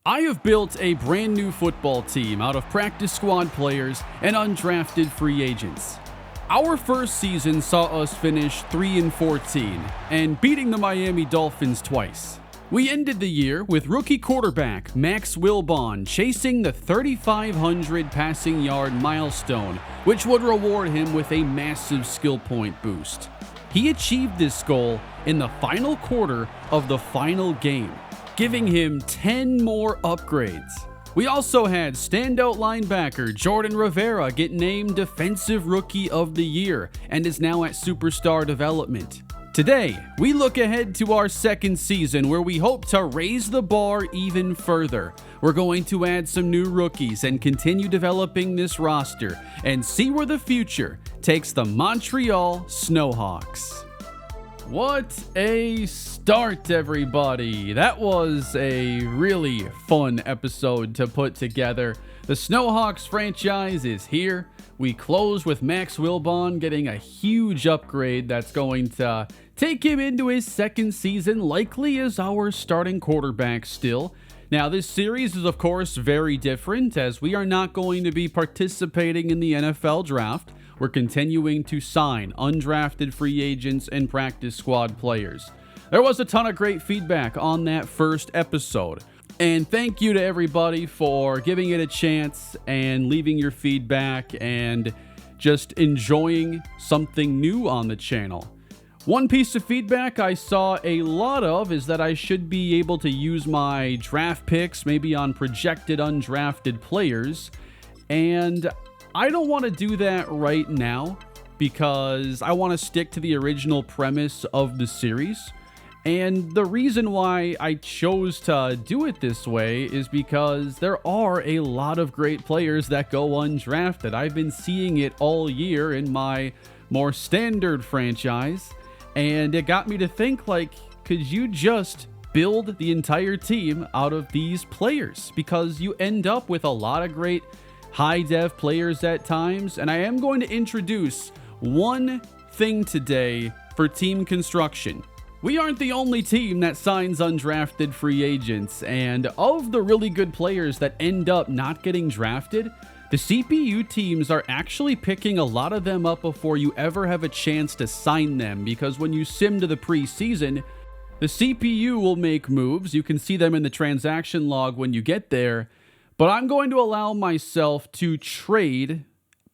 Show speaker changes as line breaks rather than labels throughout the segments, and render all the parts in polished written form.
I have built a brand new football team out of practice squad players and undrafted free agents. Our first season saw us finish 3-14 and beating the Miami Dolphins twice. We ended the year with rookie quarterback Max Wilbon chasing the 3,500 passing yard milestone, which would reward him with a massive skill point boost. He achieved this goal in the final quarter of the final game, giving him 10 more upgrades. We also had standout linebacker Jordan Rivera get named Defensive Rookie of the Year and is now at superstar development. Today, we look ahead to our second season where we hope to raise the bar even further. We're going to add some new rookies and continue developing this roster and see where the future takes the Montreal Snowhawks. What a start, everybody. That was a really fun episode to put together. The Snowhawks franchise is here. We close with Max Wilbon getting a huge upgrade that's going to take him into his second season, likely as our starting quarterback still. Now, this series is, of course, very different as we are not going to be participating in the NFL draft. We're continuing to sign undrafted free agents and practice squad players. There was a ton of great feedback on that first episode. And thank you to everybody for giving it a chance and leaving your feedback and just enjoying something new on the channel. One piece of feedback I saw a lot of is that I should be able to use my draft picks maybe on projected undrafted players. And I don't want to do that right now because I want to stick to the original premise of the series. And the reason why I chose to do it this way is because there are a lot of great players that go undrafted. I've been seeing it all year in my more standard franchise. And it got me to think, like, could you just build the entire team out of these players? Because you end up with a lot of great high-dev players at times. And I am going to introduce one thing today for team construction. We aren't the only team that signs undrafted free agents. And of the really good players that end up not getting drafted, the CPU teams are actually picking a lot of them up before you ever have a chance to sign them, because when you sim to the preseason, the CPU will make moves. You can see them in the transaction log when you get there, but I'm going to allow myself to trade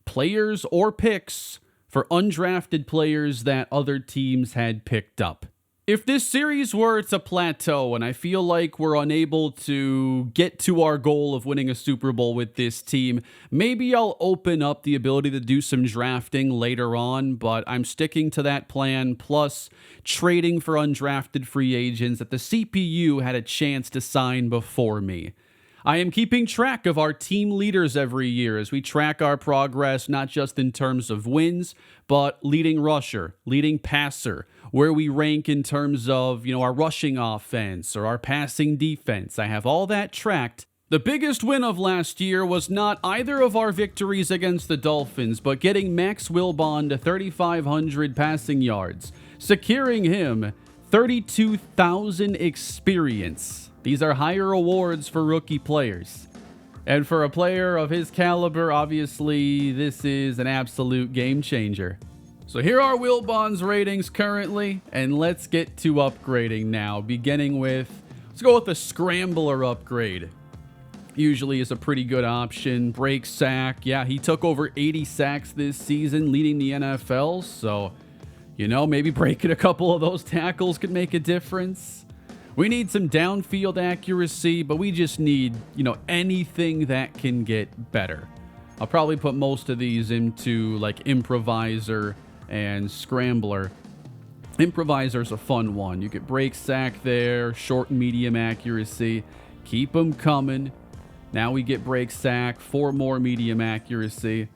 players or picks for undrafted players that other teams had picked up. If this series were to plateau and I feel like we're unable to get to our goal of winning a Super Bowl with this team, maybe I'll open up the ability to do some drafting later on, but I'm sticking to that plan, plus trading for undrafted free agents that the CPU had a chance to sign before me. I am keeping track of our team leaders every year as we track our progress, not just in terms of wins, but leading rusher, leading passer, where we rank in terms of, our rushing offense or our passing defense. I have all that tracked. The biggest win of last year was not either of our victories against the Dolphins, but getting Max Wilbon to 3,500 passing yards, securing him 32,000 experience. These are higher awards for rookie players. And for a player of his caliber, obviously, this is an absolute game changer. So here are Wilbon's ratings currently, and let's get to upgrading now, beginning with, let's go with the Scrambler upgrade. Usually is a pretty good option. Break sack. Yeah, he took over 80 sacks this season, leading the NFL. So, maybe breaking a couple of those tackles could make a difference. We need some downfield accuracy, but we just need, anything that can get better. I'll probably put most of these into like improviser and scrambler. Improviser's a fun one. You get break sack there, short and medium accuracy. Keep them coming. Now we get break sack, 4 more medium accuracy.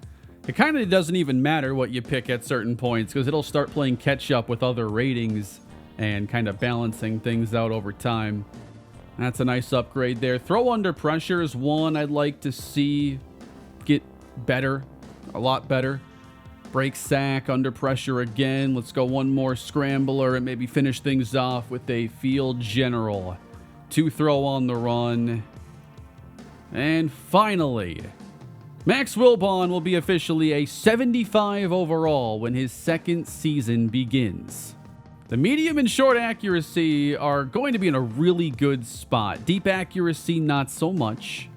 It kind of doesn't even matter what you pick at certain points because it'll start playing catch up with other ratings and kind of balancing things out over time. That's a nice upgrade there. Throw under pressure is one I'd like to see get better, a lot better. Break sack, under pressure again. Let's go one more scrambler and maybe finish things off with a field general. 2 throw on the run. And finally, Max Wilbon will be officially a 75 overall when his second season begins. The medium and short accuracy are going to be in a really good spot. Deep accuracy, not so much.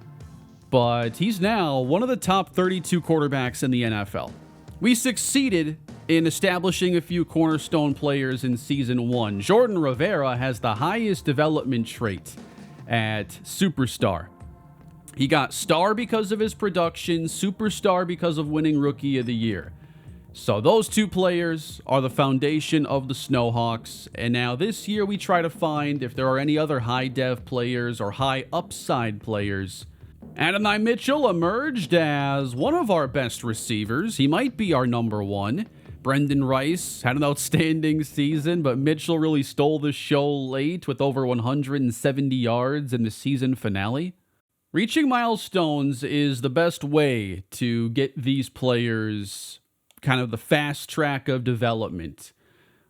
But he's now one of the top 32 quarterbacks in the NFL. We succeeded in establishing a few cornerstone players in Season 1. Jordan Rivera has the highest development trait at Superstar. He got star because of his production, superstar because of winning Rookie of the Year. So those two players are the foundation of the Snowhawks. And now this year we try to find if there are any other high dev players or high upside players. Adonai Mitchell emerged as one of our best receivers. He might be our number one. Brendan Rice had an outstanding season, but Mitchell really stole the show late with over 170 yards in the season finale. Reaching milestones is the best way to get these players kind of the fast track of development.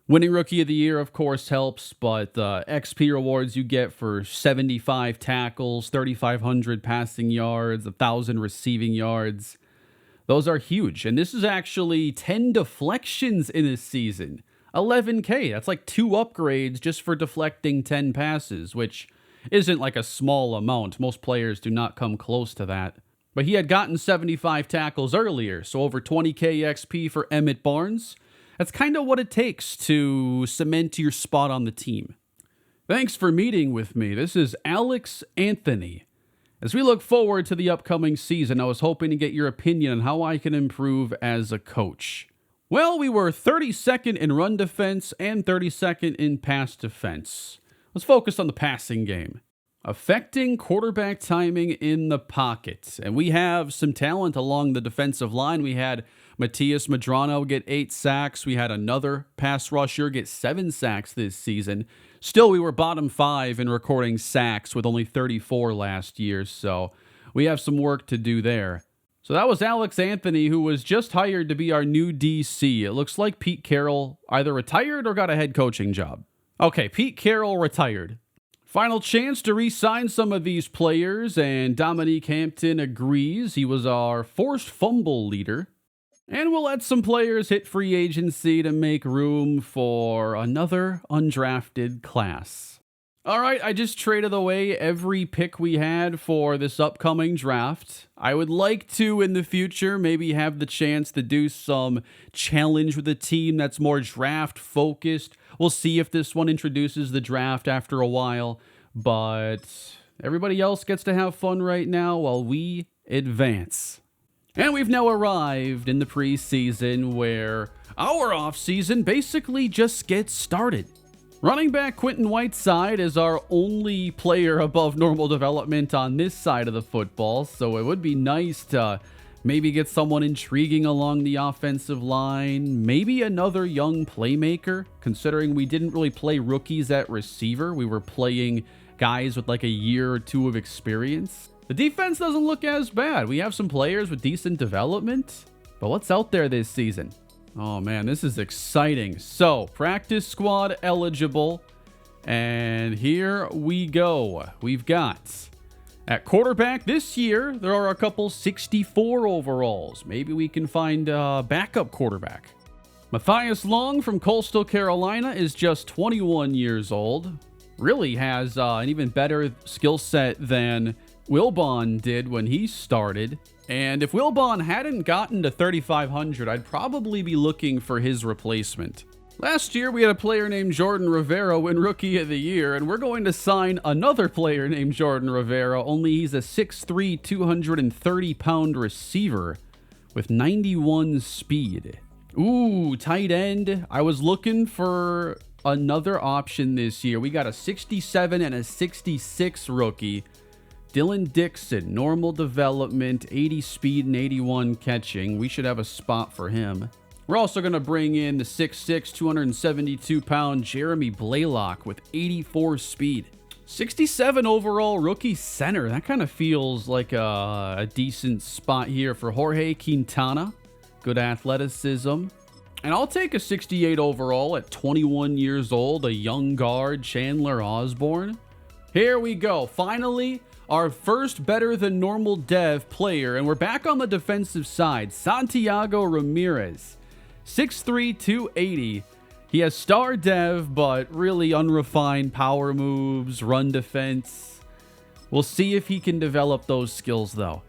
Winning Rookie of the Year, of course, helps, but the XP rewards you get for 75 tackles, 3,500 passing yards, 1,000 receiving yards, those are huge. And this is actually 10 deflections in a season. 11K, that's like 2 upgrades just for deflecting 10 passes, which isn't like a small amount. Most players do not come close to that. But he had gotten 75 tackles earlier, so over 20K XP for Emmett Barnes. That's kind of what it takes to cement your spot on the team. Thanks for meeting with me. This is Alex Anthony. As we look forward to the upcoming season, I was hoping to get your opinion on how I can improve as a coach. Well, we were 32nd in run defense and 32nd in pass defense. Let's focus on the passing game. Affecting quarterback timing in the pocket. And we have some talent along the defensive line. We had Matias Medrano get 8 sacks. We had another pass rusher get 7 sacks this season. Still, we were bottom 5 in recording sacks with only 34 last year. So we have some work to do there. So that was Alex Anthony, who was just hired to be our new DC. It looks like Pete Carroll either retired or got a head coaching job. Okay, Pete Carroll retired. Final chance to re-sign some of these players, and Dominique Hampton agrees. He was our forced fumble leader. And we'll let some players hit free agency to make room for another undrafted class. All right, I just traded away every pick we had for this upcoming draft. I would like to, in the future, maybe have the chance to do some challenge with a team that's more draft-focused. We'll see if this one introduces the draft after a while, but everybody else gets to have fun right now while we advance. And we've now arrived in the preseason where our offseason basically just gets started. Running back Quentin Whiteside is our only player above normal development on this side of the football, so it would be nice to maybe get someone intriguing along the offensive line, maybe another young playmaker, considering we didn't really play rookies at receiver. We were playing guys with like a year or 2 of experience. The defense doesn't look as bad. We have some players with decent development, but what's out there this season? Oh man, this is exciting. So, practice squad eligible. And here we go. We've got, at quarterback this year, there are a couple 64 overalls. Maybe we can find a backup quarterback. Matthias Long from Coastal Carolina is just 21 years old. Really has an even better skill set than Wilbon did when he started. And if Wilbon hadn't gotten to 3,500, I'd probably be looking for his replacement. Last year, we had a player named Jordan Rivera win Rookie of the Year, and we're going to sign another player named Jordan Rivera, only he's a 6'3", 230-pound receiver with 91 speed. Ooh, tight end. I was looking for another option this year. We got a 67 and a 66 rookie. Dylan Dixon, normal development, 80 speed and 81 catching. We should have a spot for him. We're also going to bring in the 6'6", 272-pound Jeremy Blaylock with 84 speed. 67 overall rookie center. That kind of feels like a decent spot here for Jorge Quintana. Good athleticism. And I'll take a 68 overall at 21 years old, a young guard, Chandler Osborne. Here we go. Finally, our first better than normal dev player, and we're back on the defensive side, Santiago Ramirez. 6'3", 280. He has star dev, but really unrefined power moves, run defense. We'll see if he can develop those skills, though.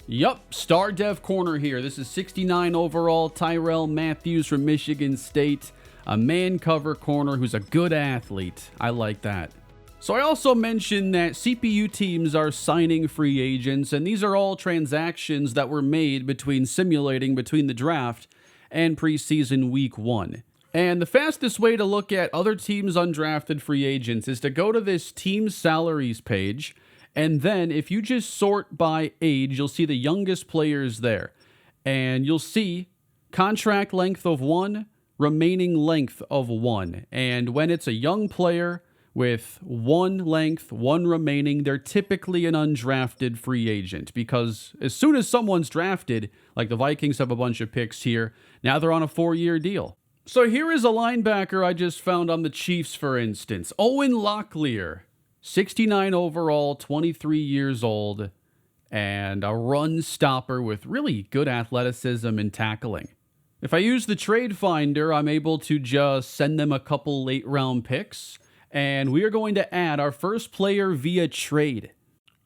Yup, star dev corner here. This is 69 overall, Tyrell Matthews from Michigan State. A man cover corner who's a good athlete. I like that. So I also mentioned that CPU teams are signing free agents, and these are all transactions that were made between the draft and preseason week 1. And the fastest way to look at other teams' undrafted free agents is to go to this team salaries page, and then if you just sort by age, you'll see the youngest players there. And you'll see contract length of 1, remaining length of 1. And when it's a young player with 1 length, 1 remaining, they're typically an undrafted free agent, because as soon as someone's drafted, like the Vikings have a bunch of picks here, now they're on a 4-year deal. So here is a linebacker I just found on the Chiefs, for instance. Owen Locklear, 69 overall, 23 years old, and a run stopper with really good athleticism and tackling. If I use the trade finder, I'm able to just send them a couple late round picks, and we are going to add our first player via trade.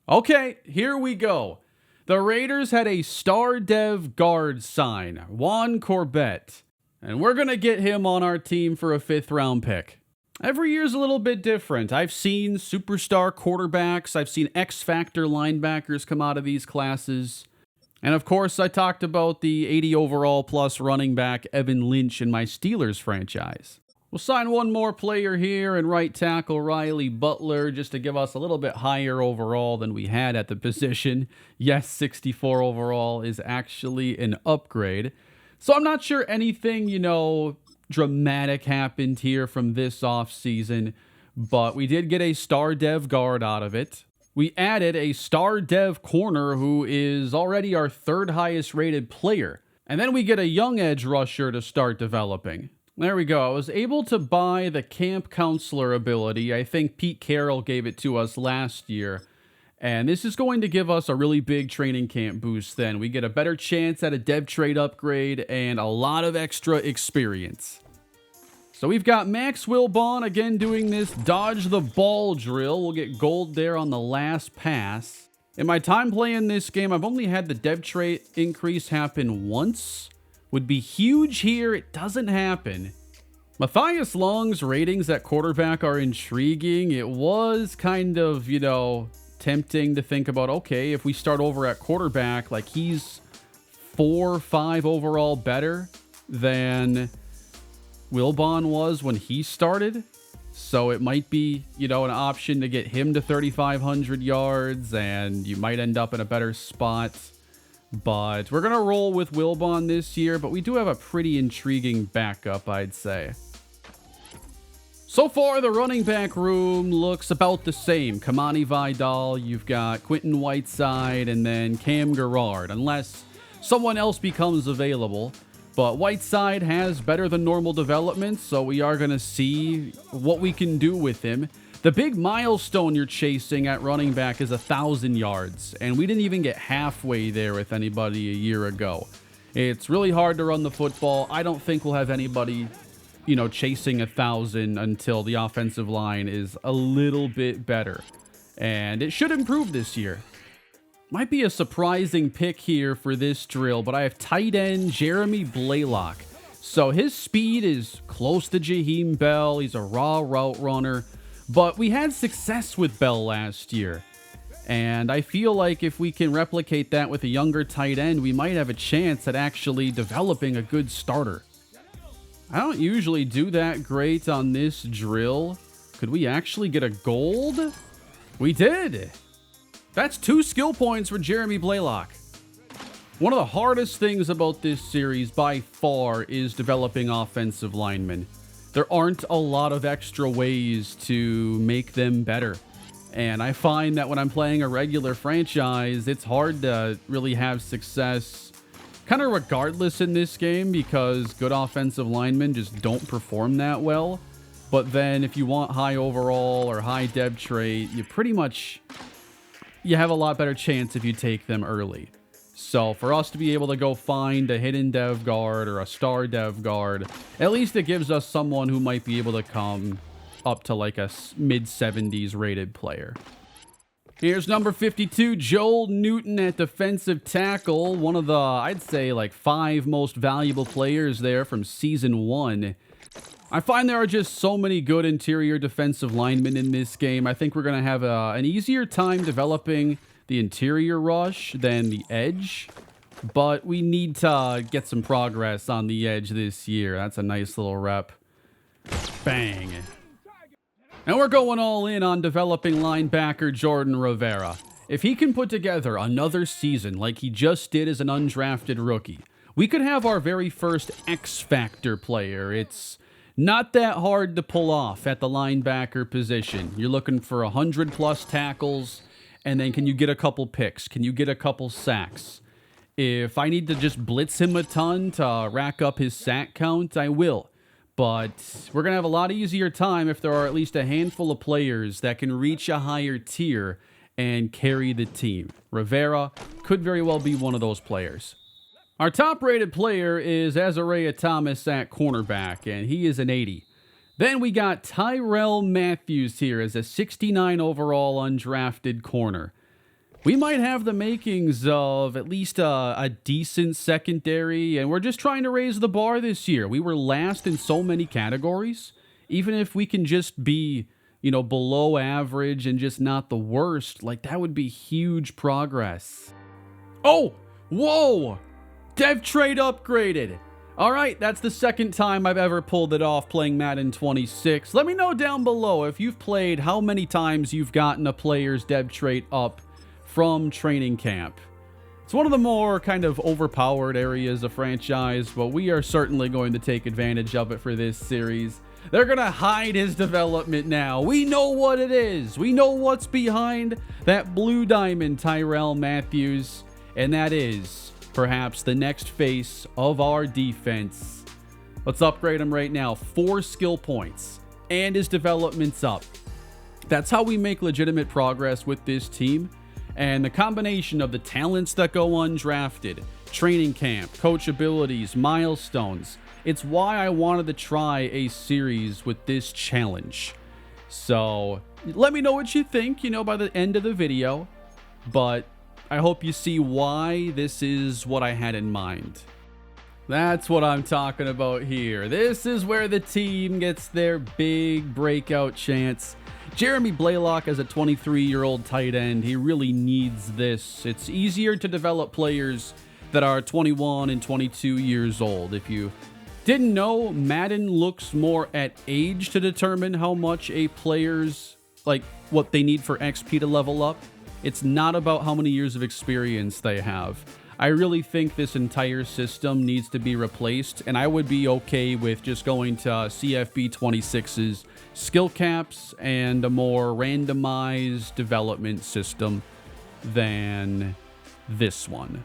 Okay, here we go. The Raiders had a star dev guard sign, Juan Corbett. And we're going to get him on our team for a 5th round pick. Every year's a little bit different. I've seen superstar quarterbacks. I've seen X-Factor linebackers come out of these classes. And of course, I talked about the 80 overall plus running back Evan Lynch in my Steelers franchise. We'll sign one more player here in right tackle Riley Butler just to give us a little bit higher overall than we had at the position. Yes, 64 overall is actually an upgrade. So I'm not sure anything, dramatic happened here from this offseason, but we did get a star dev guard out of it. We added a star dev corner who is already our 3rd highest rated player. And then we get a young edge rusher to start developing. There we go. I was able to buy the camp counselor ability. I think Pete Carroll gave it to us last year. And this is going to give us a really big training camp boost then. We get a better chance at a dev trade upgrade and a lot of extra experience. So we've got Max Wilbon again doing this dodge the ball drill. We'll get gold there on the last pass. In my time playing this game, I've only had the dev trait increase happen once. Would be huge here. It doesn't happen. Matthias Long's ratings at quarterback are intriguing. It was kind of, tempting to think about, okay, if we start over at quarterback, like he's 4 or 5 overall better than Wilbon was when he started. So it might be, an option to get him to 3,500 yards and you might end up in a better spot. But we're going to roll with Wilbon this year, but we do have a pretty intriguing backup, I'd say. So far, the running back room looks about the same. Kamani Vidal, you've got Quentin Whiteside, and then Cam Garrard, unless someone else becomes available. But Whiteside has better than normal development, so we are going to see what we can do with him. The big milestone you're chasing at running back is 1,000 yards, and we didn't even get halfway there with anybody a year ago. It's really hard to run the football. I don't think we'll have anybody chasing 1,000 until the offensive line is a little bit better. And it should improve this year. Might be a surprising pick here for this drill, but I have tight end Jeremy Blaylock. So his speed is close to Jaheim Bell. He's a raw route runner. But we had success with Bell last year. And I feel like if we can replicate that with a younger tight end, we might have a chance at actually developing a good starter. I don't usually do that great on this drill. Could we actually get a gold? We did. That's 2 skill points for Jeremy Blaylock. One of the hardest things about this series by far is developing offensive linemen. There aren't a lot of extra ways to make them better. And I find that when I'm playing a regular franchise, it's hard to really have success kind of regardless in this game because good offensive linemen just don't perform that well. But then if you want high overall or high dev trait, you pretty much you have a lot better chance if you take them early. So for us to be able to go find a hidden dev guard or a star dev guard, at least it gives us someone who might be able to come up to like a mid-70s rated player. Here's number 52, Joel Newton at defensive tackle. One of the, I'd say, like 5 most valuable players there from Season 1. I find there are just so many good interior defensive linemen in this game. I think we're going to have an easier time developing the interior rush than the edge. But we need to get some progress on the edge this year. That's a nice little rep. Bang. And we're going all in on developing linebacker Jordan Rivera. If he can put together another season like he just did as an undrafted rookie, we could have our very first X-Factor player. It's not that hard to pull off at the linebacker position. You're looking for 100-plus tackles, and then can you get a couple picks? Can you get a couple sacks? If I need to just blitz him a ton to rack up his sack count, I will. But we're going to have a lot easier time if there are at least a handful of players that can reach a higher tier and carry the team. Rivera could very well be one of those players. Our top-rated player is Azariah Thomas at cornerback, and he is an 80. Then we got Tyrell Matthews here as a 69 overall undrafted corner. We might have the makings of at least a decent secondary, and we're just trying to raise the bar this year. We were last in so many categories. Even if we can just be, below average and just not the worst, like that would be huge progress. Oh, whoa! Dev trait upgraded. All right, that's the second time I've ever pulled it off playing Madden 26. Let me know down below if you've played how many times you've gotten a player's dev trait up from training camp. It's one of the more kind of overpowered areas of franchise, but we are certainly going to take advantage of it for this series. They're going to hide his development now. We know what it is. We know what's behind that blue diamond Tyrell Matthews, and that is perhaps the next face of our defense. Let's upgrade him right now. 4 skill points, and his development's up. That's how we make legitimate progress with this team. And the combination of the talents that go undrafted, training camp, coach abilities, milestones, it's why I wanted to try a series with this challenge. So let me know what you think, by the end of the video. But I hope you see why this is what I had in mind. That's what I'm talking about here. This is where the team gets their big breakout chance. Jeremy Blaylock as a 23-year-old tight end, he really needs this. It's easier to develop players that are 21 and 22 years old. If you didn't know, Madden looks more at age to determine how much a player's, what they need for XP to level up. It's not about how many years of experience they have. I really think this entire system needs to be replaced, and I would be okay with just going to CFB 26's skill caps and a more randomized development system than this one.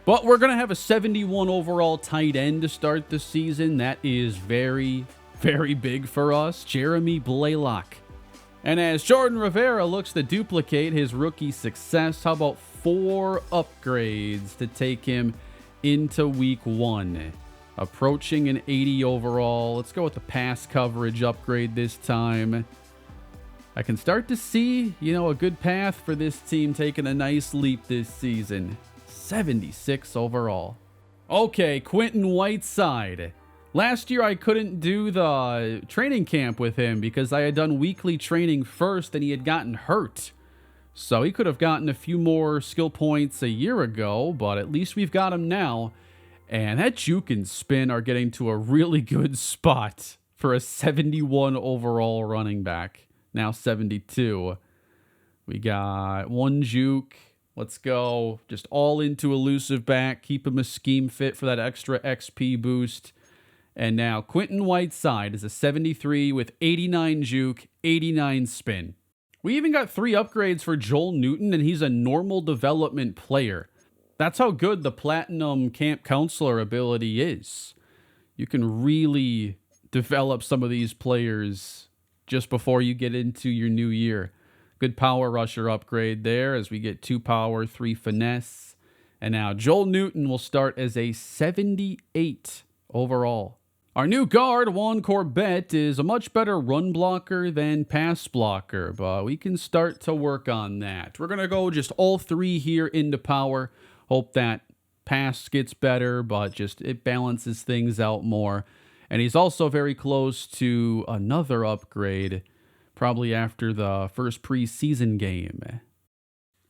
But we're going to have a 71 overall tight end to start the season. That is very, very big for us. Jeremy Blaylock. And as Jordan Rivera looks to duplicate his rookie success, how about 4 upgrades to take him into week 1? Approaching an 80 overall. Let's go with the pass coverage upgrade this time. I can start to see, a good path for this team taking a nice leap this season. 76 overall. Okay, Quentin Whiteside. Last year, I couldn't do the training camp with him because I had done weekly training first and he had gotten hurt. So he could have gotten a few more skill points a year ago, but at least we've got him now. And that juke and spin are getting to a really good spot for a 71 overall running back. Now 72. We got 1 juke. Let's go just all into elusive back. Keep him a scheme fit for that extra XP boost. And now Quentin Whiteside is a 73 with 89 juke, 89 spin. We even got 3 upgrades for Joel Newton, and he's a normal development player. That's how good the Platinum Camp Counselor ability is. You can really develop some of these players just before you get into your new year. Good power rusher upgrade there as we get 2 power, 3 finesse. And now Joel Newton will start as a 78 overall. Our new guard, Juan Corbett, is a much better run blocker than pass blocker, but we can start to work on that. We're going to go just all 3 here into power. Hope that pass gets better, but just it balances things out more. And he's also very close to another upgrade, probably after the first preseason game.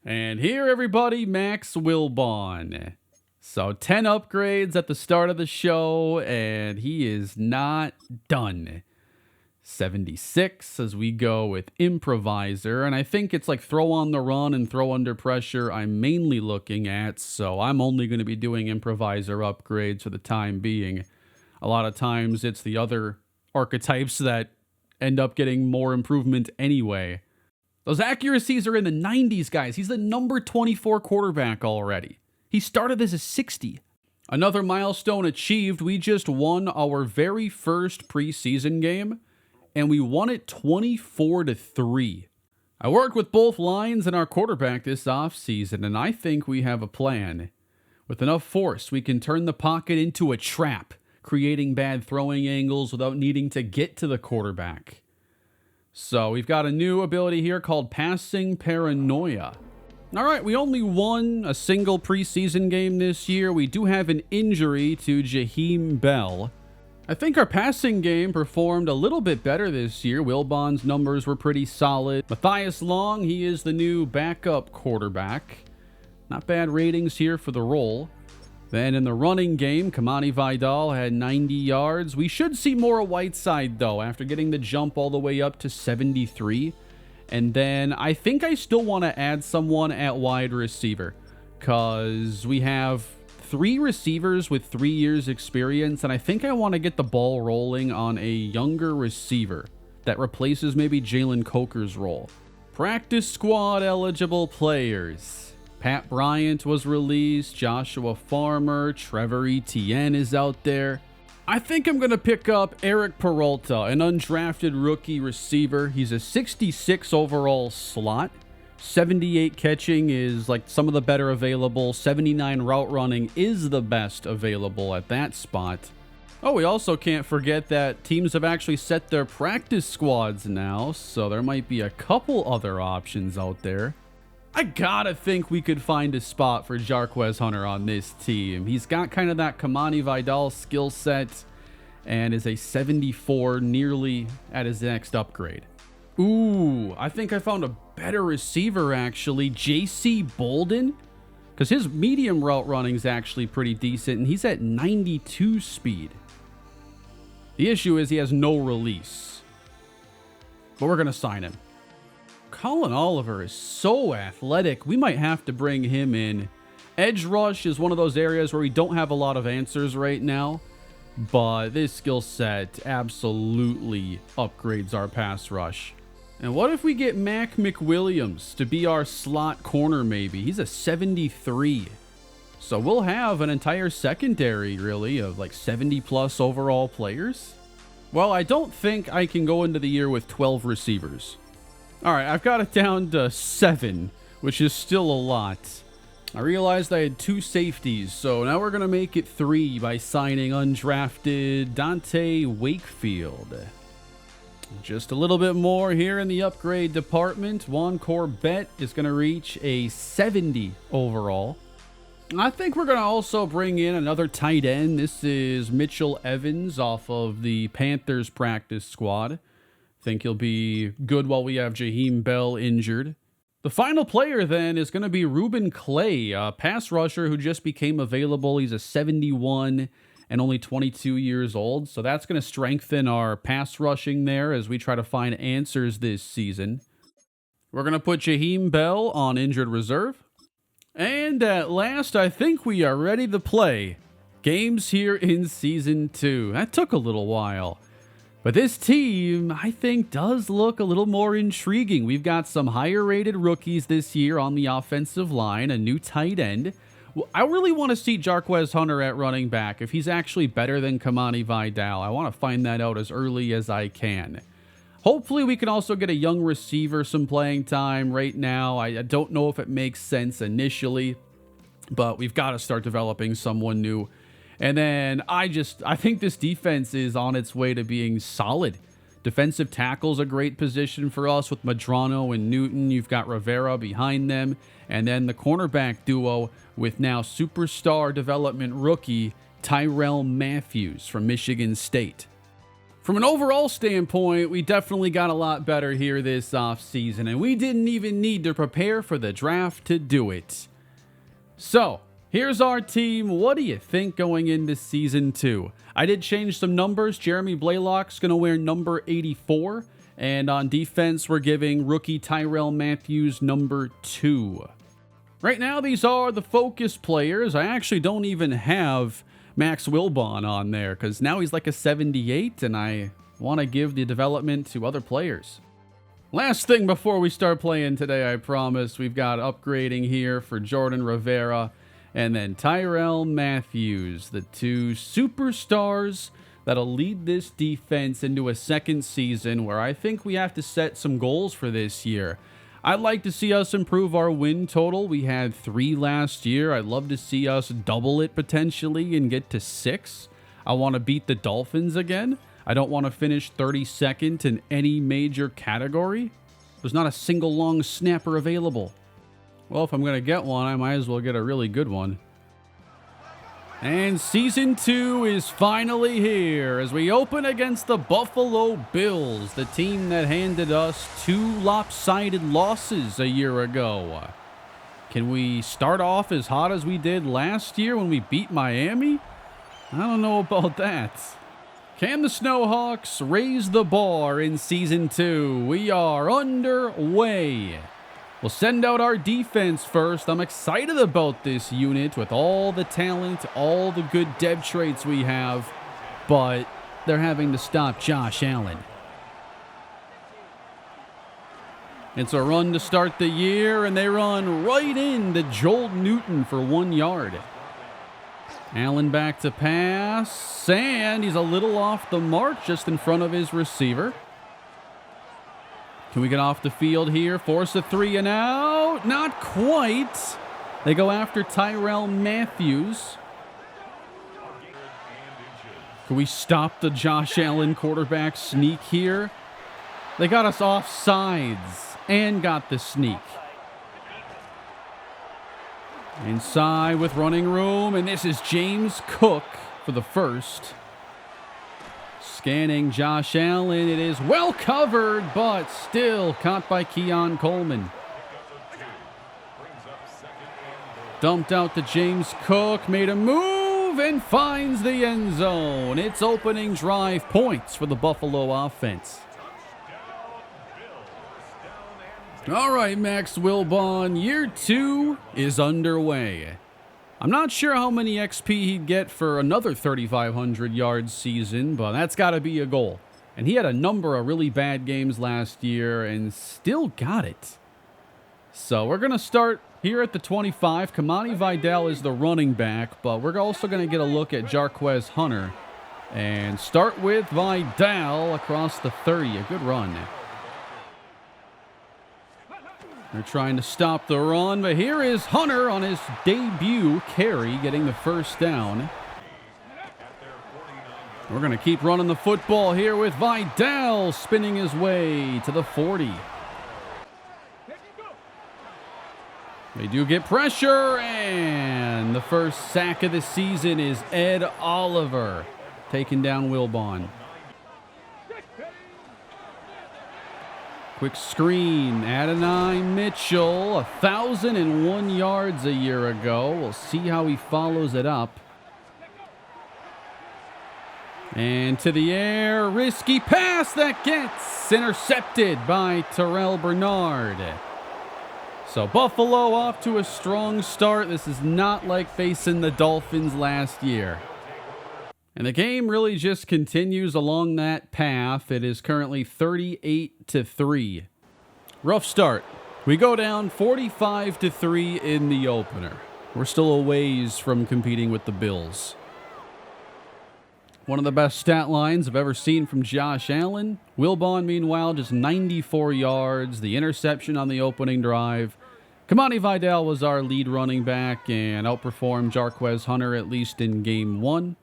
And here, everybody, Max Wilbon. So 10 upgrades at the start of the show, and he is not done. 76 as we go with improviser, and I think it's like throw on the run and throw under pressure I'm mainly looking at, so I'm only going to be doing improviser upgrades for the time being. A lot of times it's the other archetypes that end up getting more improvement anyway. Those accuracies are in the 90s, guys. He's the number 24 quarterback already. He started as a 60. Another milestone achieved. We just won our very first preseason game, and we won it 24-3. I worked with both lines and our quarterback this offseason, and I think we have a plan. With enough force, we can turn the pocket into a trap, creating bad throwing angles without needing to get to the quarterback. So we've got a new ability here called Passing Paranoia. All right, we only won a single preseason game this year. We do have an injury to Jaheim Bell. I think our passing game performed a little bit better this year. Wilbon's numbers were pretty solid. Matthias Long, he is the new backup quarterback. Not bad ratings here for the role. Then in the running game, Kamani Vidal had 90 yards. We should see more of Whiteside, though, after getting the jump all the way up to 73. And then I think I still want to add someone at wide receiver because we have 3 receivers with 3 years experience, and I think I want to get the ball rolling on a younger receiver that replaces maybe Jalen Coker's role. Practice squad eligible players. Pat Bryant was released, Joshua Farmer, Trevor Etienne is out there. I think I'm going to pick up Eric Peralta, an undrafted rookie receiver. He's a 66 overall slot. 78 catching is like some of the better available. 79 route running is the best available at that spot. Oh, we also can't forget that teams have actually set their practice squads now, so there might be a couple other options out there. I gotta think we could find a spot for Jarquez Hunter on this team. He's got kind of that Kamani Vidal skill set and is a 74, nearly at his next upgrade. Ooh, I think I found a better receiver, actually. J.C. Bolden, because his medium route running is actually pretty decent, and he's at 92 speed. The issue is he has no release, but we're going to sign him. Colin Oliver is so athletic. We might have to bring him in. Edge rush is one of those areas where we don't have a lot of answers right now, but this skill set absolutely upgrades our pass rush. And what if we get Mac McWilliams to be our slot corner maybe? He's a 73. So we'll have an entire secondary, really, of like 70-plus overall players. Well, I don't think I can go into the year with 12 receivers. All right, I've got it down to 7, which is still a lot. I realized I had 2 safeties, so now we're going to make it 3 by signing undrafted Dante Wakefield. Just a little bit more here in the upgrade department. Juan Corbett is going to reach a 70 overall. I think we're going to also bring in another tight end. This is Mitchell Evans off of the Panthers practice squad. Think he'll be good while we have Jaheim Bell injured. The final player then is going to be Ruben Clay, a pass rusher who just became available. He's a 71 and only 22 years old. So that's going to strengthen our pass rushing there as we try to find answers this season. We're going to put Jaheim Bell on injured reserve. And at last, I think we are ready to play games here in Season 2. That took a little while. But this team, I think, does look a little more intriguing. We've got some higher-rated rookies this year on the offensive line, a new tight end. I really want to see Jarquez Hunter at running back. If he's actually better than Kamani Vidal, I want to find that out as early as I can. Hopefully we can also get a young receiver some playing time right now. I don't know if it makes sense initially, but we've got to start developing someone new. And then I think this defense is on its way to being solid. Defensive tackle's a great position for us with Madrano and Newton. You've got Rivera behind them. And then the cornerback duo with now superstar development rookie Tyrell Matthews from Michigan State. From an overall standpoint, we definitely got a lot better here this offseason, and we didn't even need to prepare for the draft to do it. So, here's our team. What do you think going into Season 2? I did change some numbers. Jeremy Blaylock's going to wear number 84, and on defense, we're giving rookie Tyrell Matthews number 2. Right now, these are the focus players. I actually don't even have Max Wilbon on there because now he's like a 78 and I want to give the development to other players. Last thing before we start playing today, I promise, we've got upgrading here for Jordan Rivera and then Tyrell Matthews, the two superstars that'll lead this defense into a second season where I think we have to set some goals for this year. I'd like to see us improve our win total. We had 3 last year. I'd love to see us double it potentially and get to 6. I want to beat the Dolphins again. I don't want to finish 32nd in any major category. There's not a single long snapper available. Well, if I'm going to get one, I might as well get a really good one. And Season 2 is finally here as we open against the Buffalo Bills, the team that handed us 2 lopsided losses a year ago. Can we start off as hot as we did last year when we beat Miami? I don't know about that. Can the Snowhawks raise the bar in Season 2? We are underway. We'll send out our defense first. I'm excited about this unit with all the talent, all the good dev traits we have, but they're having to stop Josh Allen. It's a run to start the year, and they run right into Joel Newton for 1 yard. Allen back to pass, and he's a little off the mark just in front of his receiver. Can we get off the field here? Force a 3 and out. Not quite. They go after Tyrell Matthews. Can we stop the Josh Allen quarterback sneak here? They got us off sides and got the sneak. Inside with running room, and this is James Cook for the first. Scanning Josh Allen. It is well covered, but still caught by Keon Coleman. Dumped out to James Cook. Made a move and finds the end zone. It's opening drive points for the Buffalo offense. All right, Max Wilbon. Year 2 is underway. I'm not sure how many XP he'd get for another 3,500 yards season, but that's got to be a goal. And he had a number of really bad games last year and still got it. So we're going to start here at the 25. Kamani Vidal is the running back, but we're also going to get a look at Jarquez Hunter. And start with Vidal across the 30. A good run. They're trying to stop the run, but here is Hunter on his debut carry, getting the first down. We're going to keep running the football here with Vidal spinning his way to the 40. They do get pressure, and the first sack of the season is Ed Oliver taking down Wilbon. Quick screen, Adonai Mitchell, 1,001 yards a year ago. We'll see how he follows it up. And to the air, risky pass that gets intercepted by Terrell Bernard. So Buffalo off to a strong start. This is not like facing the Dolphins last year. And the game really just continues along that path. It is currently 38-3. Rough start. We go down 45-3 in the opener. We're still a ways from competing with the Bills. One of the best stat lines I've ever seen from Josh Allen. Wilbon, meanwhile, just 94 yards. The interception on the opening drive. Kamani Vidal was our lead running back and outperformed Jarquez Hunter, at least in game 1.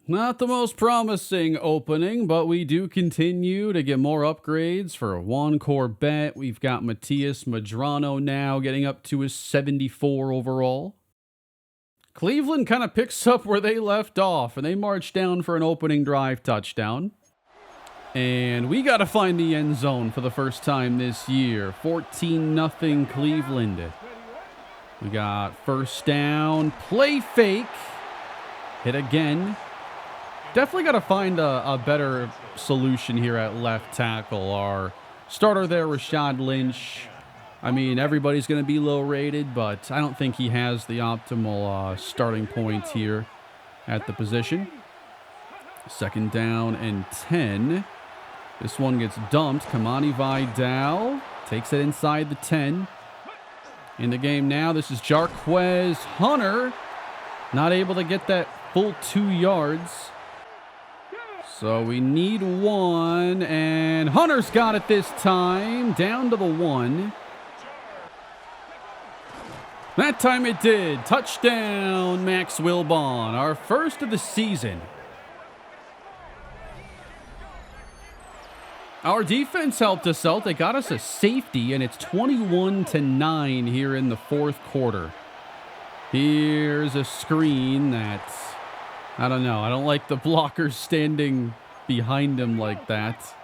Not the most promising opening, but we do continue to get more upgrades for Juan Corbett. We've got Matias Madrano now getting up to his 74 overall. Cleveland kind of picks up where they left off, and they march down for an opening drive touchdown. And we got to find the end zone for the first time this year. 14-0 Cleveland. We got first down, play fake, hit again. Definitely got to find a better solution here at left tackle. Our starter there, Rashad Lynch. I mean, everybody's going to be low rated, but I don't think he has the optimal starting point here at the position. Second down and 10. This one gets dumped. Kamani Vidal takes it inside the 10. In the game now, this is Jarquez Hunter. Not able to get that full 2 yards. So we need 1, and Hunter's got it this time, down to the 1. That time it did. Touchdown, Max Wilbon, our first of the season. Our defense helped us out. They got us a safety, and it's 21-9 here in the fourth quarter. Here's a screen that's, I don't know. I don't like the blockers standing behind him like that.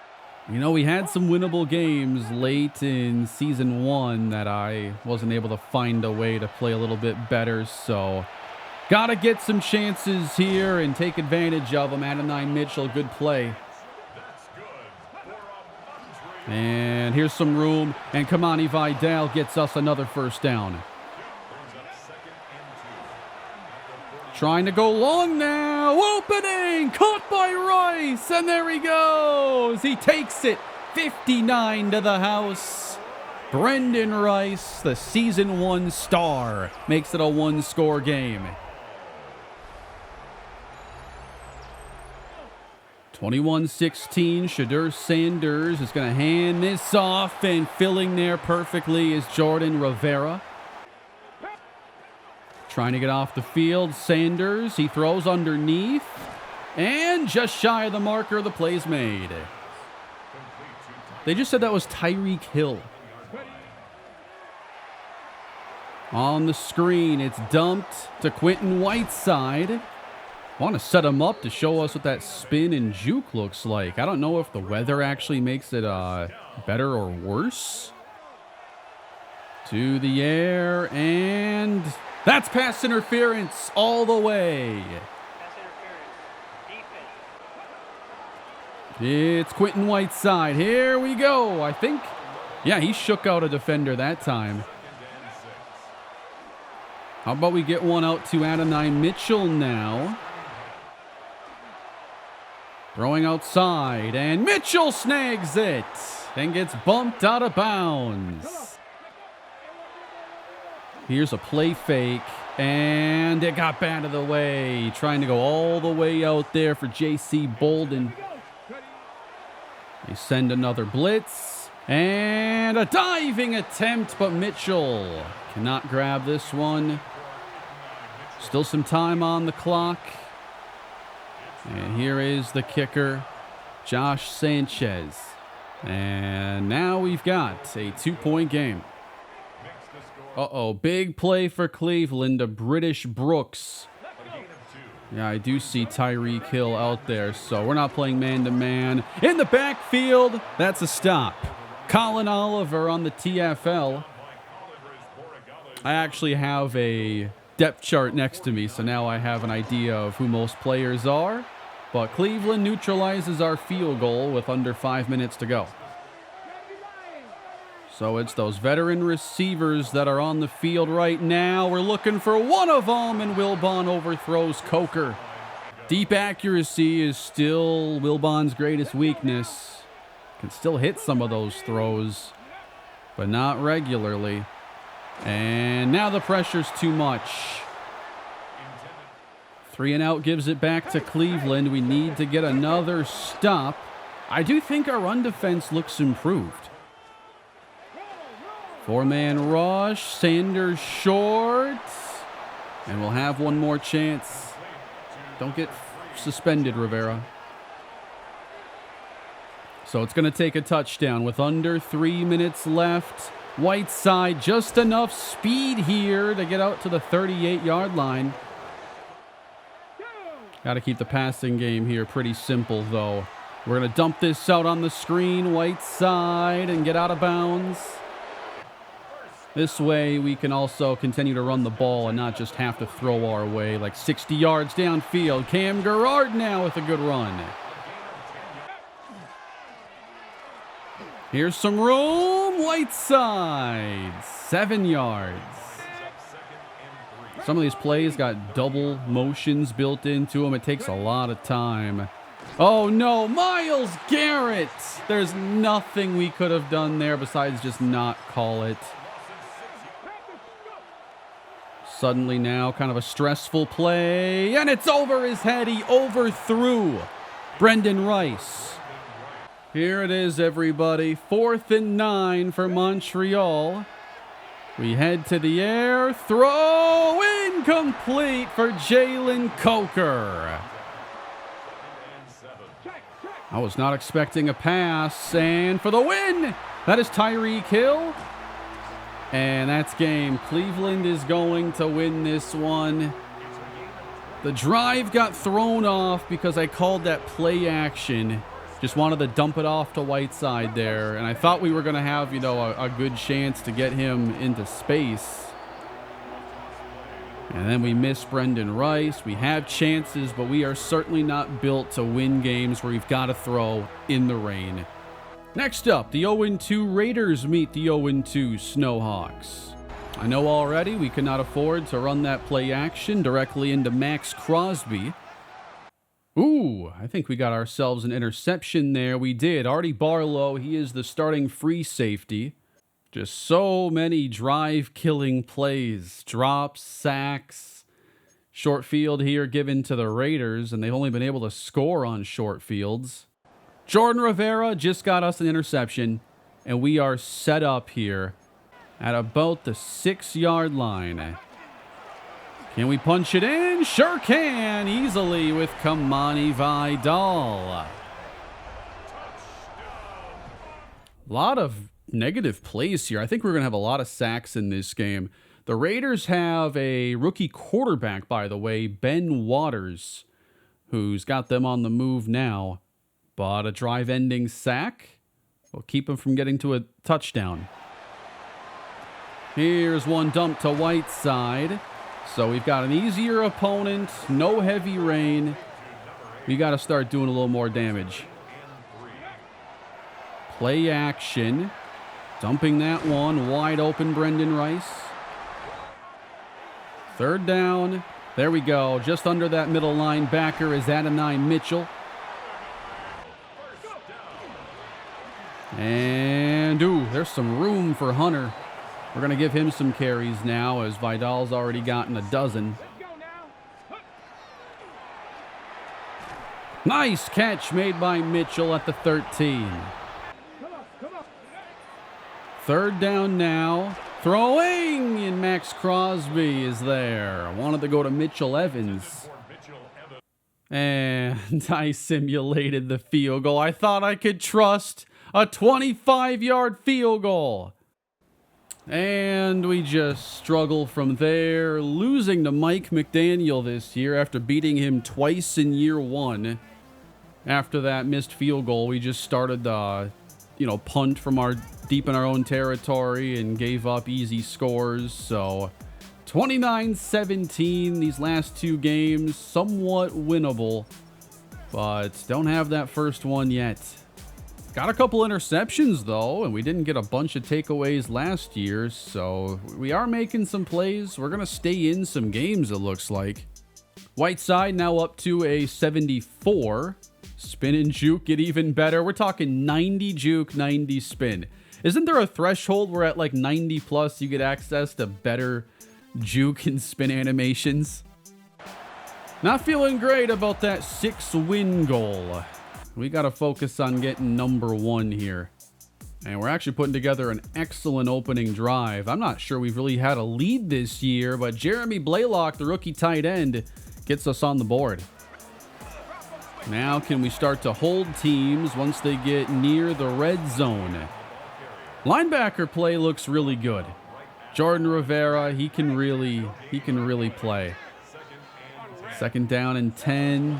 You know, we had some winnable games late in season 1 that I wasn't able to find a way to play a little bit better. So, got to get some chances here and take advantage of them. Adonai Mitchell, good play. And here's some room. And Kamani Vidal gets us another first down. Trying to go long now. Opening. Caught by Rice. And there he goes. He takes it. 59 to the house. Brendan Rice, the season 1 star, makes it a 1-score game. 21-16. Shadur Sanders is going to hand this off, and filling there perfectly is Jordan Rivera. Trying to get off the field. Sanders, he throws underneath. And just shy of the marker, the play's made. They just said that was Tyreek Hill. On the screen, it's dumped to Quentin Whiteside. Want to set him up to show us what that spin and juke looks like. I don't know if the weather actually makes it better or worse. To the air, and that's pass interference all the way. It's Quentin Whiteside. Here we go. I think, yeah, he shook out a defender that time. How about we get one out to Adonai Mitchell now? Throwing outside, and Mitchell snags it and gets bumped out of bounds. Here's a play fake, and it got out of the way. Trying to go all the way out there for J.C. Bolden. They send another blitz, and a diving attempt, but Mitchell cannot grab this one. Still some time on the clock. And here is the kicker, Josh Sanchez. And now we've got a 2-point game. Uh-oh, big play for Cleveland to British Brooks. Yeah, I do see Tyreek Hill out there, so we're not playing man-to-man. In the backfield, that's a stop. Colin Oliver on the TFL. I actually have a depth chart next to me, so now I have an idea of who most players are. But Cleveland neutralizes our field goal with under 5 minutes to go. So it's those veteran receivers that are on the field right now. We're looking for one of them, and Wilbon overthrows Coker. Deep accuracy is still Wilbon's greatest weakness. Can still hit some of those throws, but not regularly. And now the pressure's too much. 3 and out gives it back to Cleveland. We need to get another stop. I do think our run defense looks improved. 4-man rush. Sanders short. And we'll have one more chance. Don't get suspended, Rivera. So it's going to take a touchdown with under 3 minutes left. Whiteside, just enough speed here to get out to the 38-yard line. Got to keep the passing game here pretty simple, though. We're going to dump this out on the screen. Whiteside and get out of bounds. This way, we can also continue to run the ball and not just have to throw our way like 60 yards downfield. Cam Garrard now with a good run. Here's some room. Whiteside, 7 yards. Some of these plays got double motions built into them. It takes a lot of time. Oh, no. Myles Garrett. There's nothing we could have done there besides just not call it. Suddenly now kind of a stressful play. And it's over his head. He overthrew Brendan Rice. Here it is, everybody. 4th and 9 for Montreal. We head to the air. Throw incomplete for Jalen Coker. I was not expecting a pass. And for the win, that is Tyreek Hill. And that's game. Cleveland is going to win this one. The drive got thrown off because I called that play action. Just wanted to dump it off to Whiteside there. And I thought we were going to have, a good chance to get him into space. And then we miss Brendan Rice. We have chances, but we are certainly not built to win games where we've got to throw in the rain. Next up, the 0-2 Raiders meet the 0-2 Snowhawks. I know already we could not afford to run that play action directly into Max Crosby. Ooh, I think we got ourselves an interception there. We did. Artie Barlow, he is the starting free safety. Just so many drive-killing plays. Drops, sacks. Short field here given to the Raiders, and they've only been able to score on short fields. Jordan Rivera just got us an interception, and we are set up here at about the 6-yard line. Can we punch it in? Sure can, easily with Kamani Vidal. A lot of negative plays here. I think we're going to have a lot of sacks in this game. The Raiders have a rookie quarterback, by the way, Ben Waters, who's got them on the move now. But a drive-ending sack will keep him from getting to a touchdown. Here's one dump to Whiteside. So we've got an easier opponent, no heavy rain. We got to start doing a little more damage. Play action. Dumping that one. Wide open, Brendan Rice. 3rd down. There we go. Just under that middle linebacker is Adonai Mitchell. And, there's some room for Hunter. We're going to give him some carries now as Vidal's already gotten a dozen. Nice catch made by Mitchell at the 13. 3rd down now. Throwing, and Max Crosby is there. Wanted to go to Mitchell Evans. And I simulated the field goal. I thought I could trust a 25-yard field goal. And we just struggle from there, losing to Mike McDaniel this year after beating him twice in year 1. After that missed field goal, we just started punt from our deep in our own territory and gave up easy scores. So 29-17 these last 2 games, somewhat winnable, but don't have that first one yet. Got a couple interceptions, though, and we didn't get a bunch of takeaways last year, so we are making some plays. We're going to stay in some games, it looks like. Whiteside now up to a 74. Spin and juke get even better. We're talking 90 juke, 90 spin. Isn't there a threshold where at like 90 plus you get access to better juke and spin animations? Not feeling great about that 6-win goal. We got to focus on getting number 1 here. And we're actually putting together an excellent opening drive. I'm not sure we've really had a lead this year, but Jeremy Blaylock, the rookie tight end, gets us on the board. Now can we start to hold teams once they get near the red zone? Linebacker play looks really good. Jordan Rivera, he can really play. 2nd down and 10.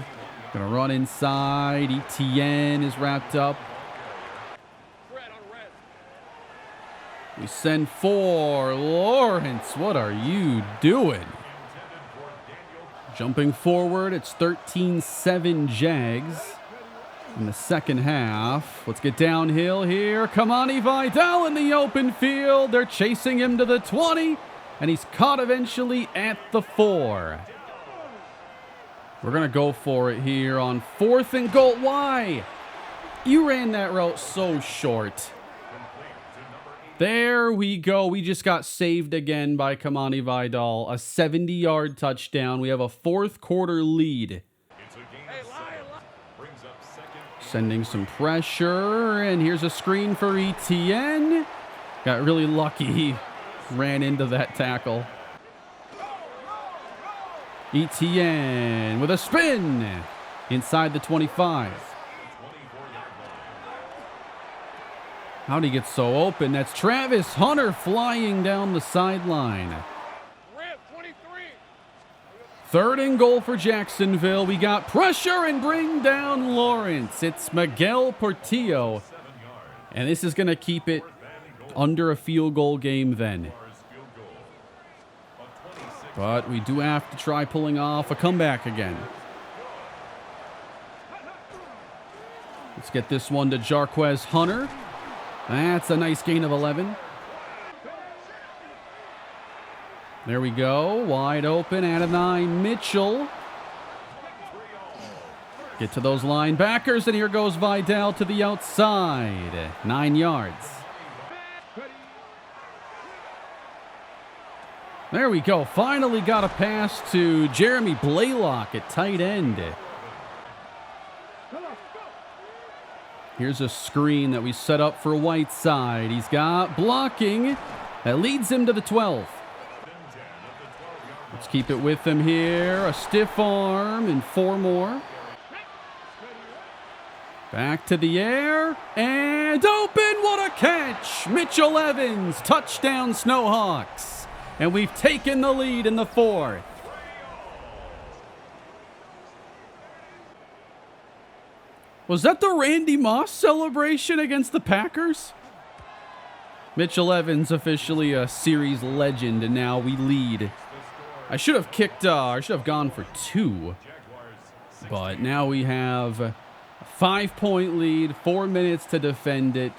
Gonna run inside. Etienne is wrapped up. We send 4. Lawrence, what are you doing? Jumping forward, it's 13-7 Jags in the second half. Let's get downhill here. Kamani Vidal in the open field. They're chasing him to the 20, and he's caught eventually at the 4. We're going to go for it here on 4th and goal. Why? You ran that route so short. There we go. We just got saved again by Kamani Vidal. A 70-yard touchdown. We have a 4th quarter lead. Sending some pressure. And here's a screen for Etienne. Got really lucky. He ran into that tackle. Etienne with a spin inside the 25. How'd he get so open? That's Travis Hunter flying down the sideline. 3rd and goal for Jacksonville. We got pressure and bring down Lawrence. It's Miguel Portillo. And this is going to keep it under a field goal game then. But we do have to try pulling off a comeback again. Let's get this one to Jarquez Hunter. That's a nice gain of 11. There we go. Wide open. Adonai Mitchell. Get to those linebackers, and here goes Vidal to the outside. 9 yards. There we go. Finally got a pass to Jeremy Blaylock at tight end. Here's a screen that we set up for Whiteside. He's got blocking. That leads him to the 12. Let's keep it with him here. A stiff arm and 4 more. Back to the air. And open. What a catch. Mitchell Evans. Touchdown Snowhawks. And we've taken the lead in the 4th. Was that the Randy Moss celebration against the Packers? Mitchell Evans officially a series legend, and now we lead. I should have gone for 2. But now we have a 5-point lead, 4 minutes to defend it.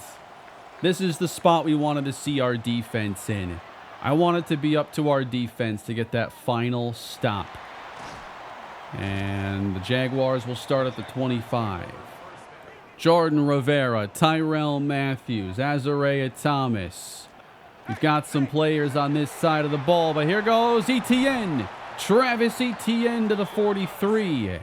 This is the spot we wanted to see our defense in. I want it to be up to our defense to get that final stop. And the Jaguars will start at the 25. Jordan Rivera, Tyrell Matthews, Azariah Thomas. We've got some players on this side of the ball, but here goes Etienne. Travis Etienne to the 43.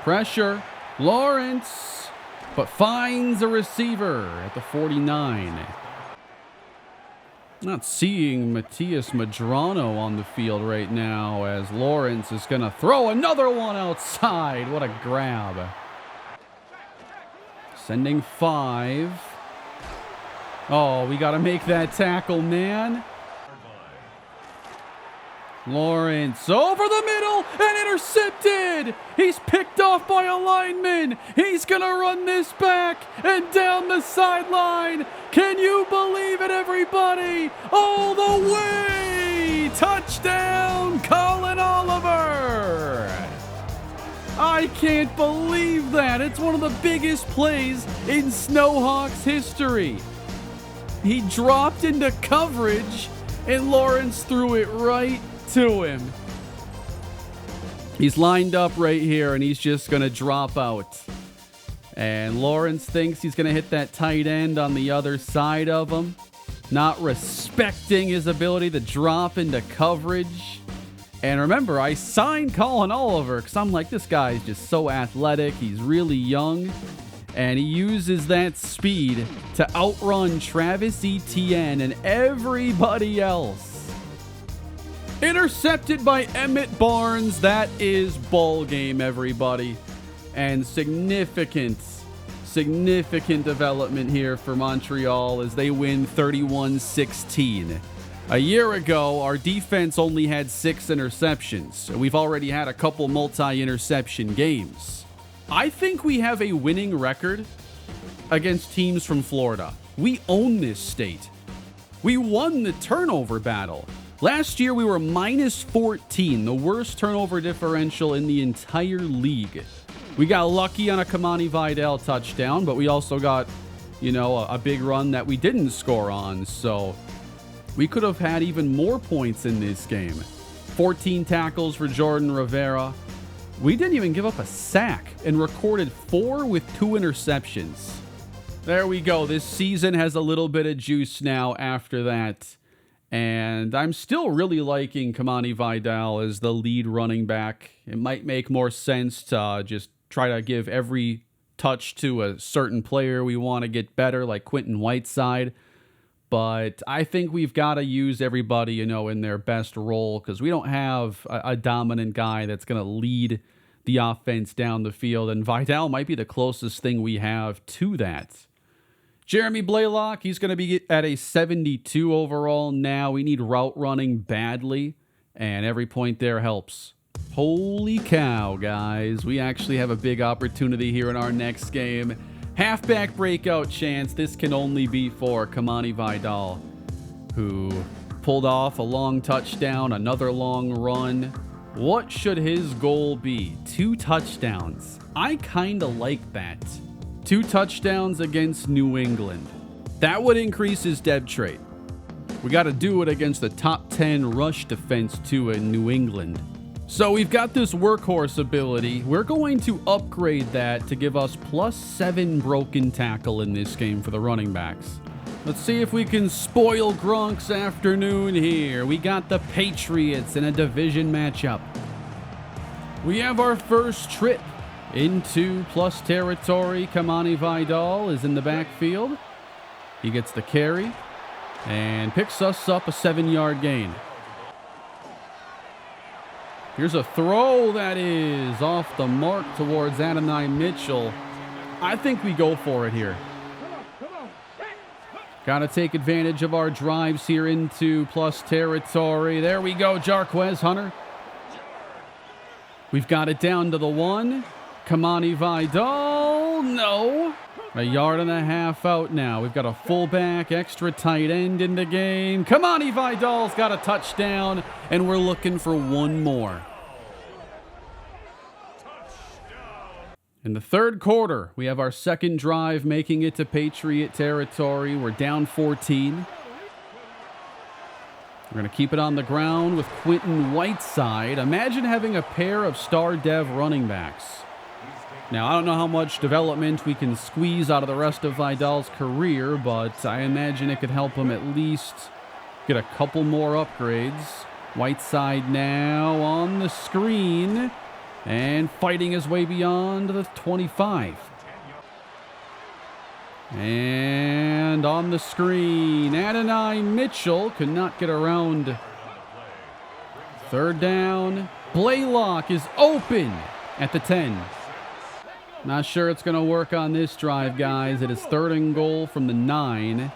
Pressure. Lawrence, but finds a receiver at the 49. Not seeing Matias Madrano on the field right now as Lawrence is going to throw another one outside. What a grab. Sending 5. Oh, we got to make that tackle, man. Lawrence over the middle and intercepted. He's picked off by a lineman. He's going to run this back and down the sideline. Can you believe it, everybody? All the way. Touchdown, Colin Oliver. I can't believe that. It's one of the biggest plays in Snowhawks history. He dropped into coverage and Lawrence threw it right to him. He's lined up right here and he's just going to drop out. And Lawrence thinks he's going to hit that tight end on the other side of him, not respecting his ability to drop into coverage. And remember, I signed Colin Oliver because I'm like, this guy's just so athletic. He's really young. And he uses that speed to outrun Travis Etienne and everybody else. Intercepted by Emmett Barnes. That is ball game, everybody. And significant development here for Montreal as they win 31-16. A year ago, our defense only had 6 interceptions. We've already had a couple multi-interception games. I think we have a winning record against teams from Florida. We own this state. We won the turnover battle. Last year, we were minus 14, the worst turnover differential in the entire league. We got lucky on a Kamani Vidal touchdown, but we also got, a big run that we didn't score on. So we could have had even more points in this game. 14 tackles for Jordan Rivera. We didn't even give up a sack and recorded 4 with 2 interceptions. There we go. This season has a little bit of juice now after that. And I'm still really liking Kamani Vidal as the lead running back. It might make more sense to just try to give every touch to a certain player we want to get better, like Quentin Whiteside. But I think we've got to use everybody, in their best role because we don't have a dominant guy that's going to lead the offense down the field. And Vidal might be the closest thing we have to that. Jeremy Blaylock, he's going to be at a 72 overall now. We need route running badly, and every point there helps. Holy cow, guys. We actually have a big opportunity here in our next game. Halfback breakout chance. This can only be for Kamani Vidal, who pulled off a long touchdown, another long run. What should his goal be? 2 touchdowns. I kind of like that. 2 touchdowns against New England. That would increase his depth trait. We got to do it against the top 10 rush defense too in New England. So we've got this workhorse ability. We're going to upgrade that to give us +7 broken tackle in this game for the running backs. Let's see if we can spoil Gronk's afternoon here. We got the Patriots in a division matchup. We have our first trip into plus territory. Kamani Vidal is in the backfield. He gets the carry and picks us up a 7-yard gain. Here's a throw that is off the mark towards Adonai Mitchell. I think we go for it here. Got to take advantage of our drives here into plus territory. There we go, Jarquez Hunter. We've got it down to the 1. Kamani Vidal, no. 1.5 yards out now. We've got a fullback, extra tight end in the game. Kamani Vidal's got a touchdown, and we're looking for one more. In the third quarter, we have our second drive making it to Patriot territory. We're down 14. We're going to keep it on the ground with Quentin Whiteside. Imagine having a pair of star dev running backs. Now, I don't know how much development we can squeeze out of the rest of Vidal's career, but I imagine it could help him at least get a couple more upgrades. Whiteside now on the screen and fighting his way beyond the 25. And on the screen, Adonai Mitchell could not get around. Third down. Blaylock is open at the 10. Not sure it's going to work on this drive, guys. It is 3rd and goal from the 9.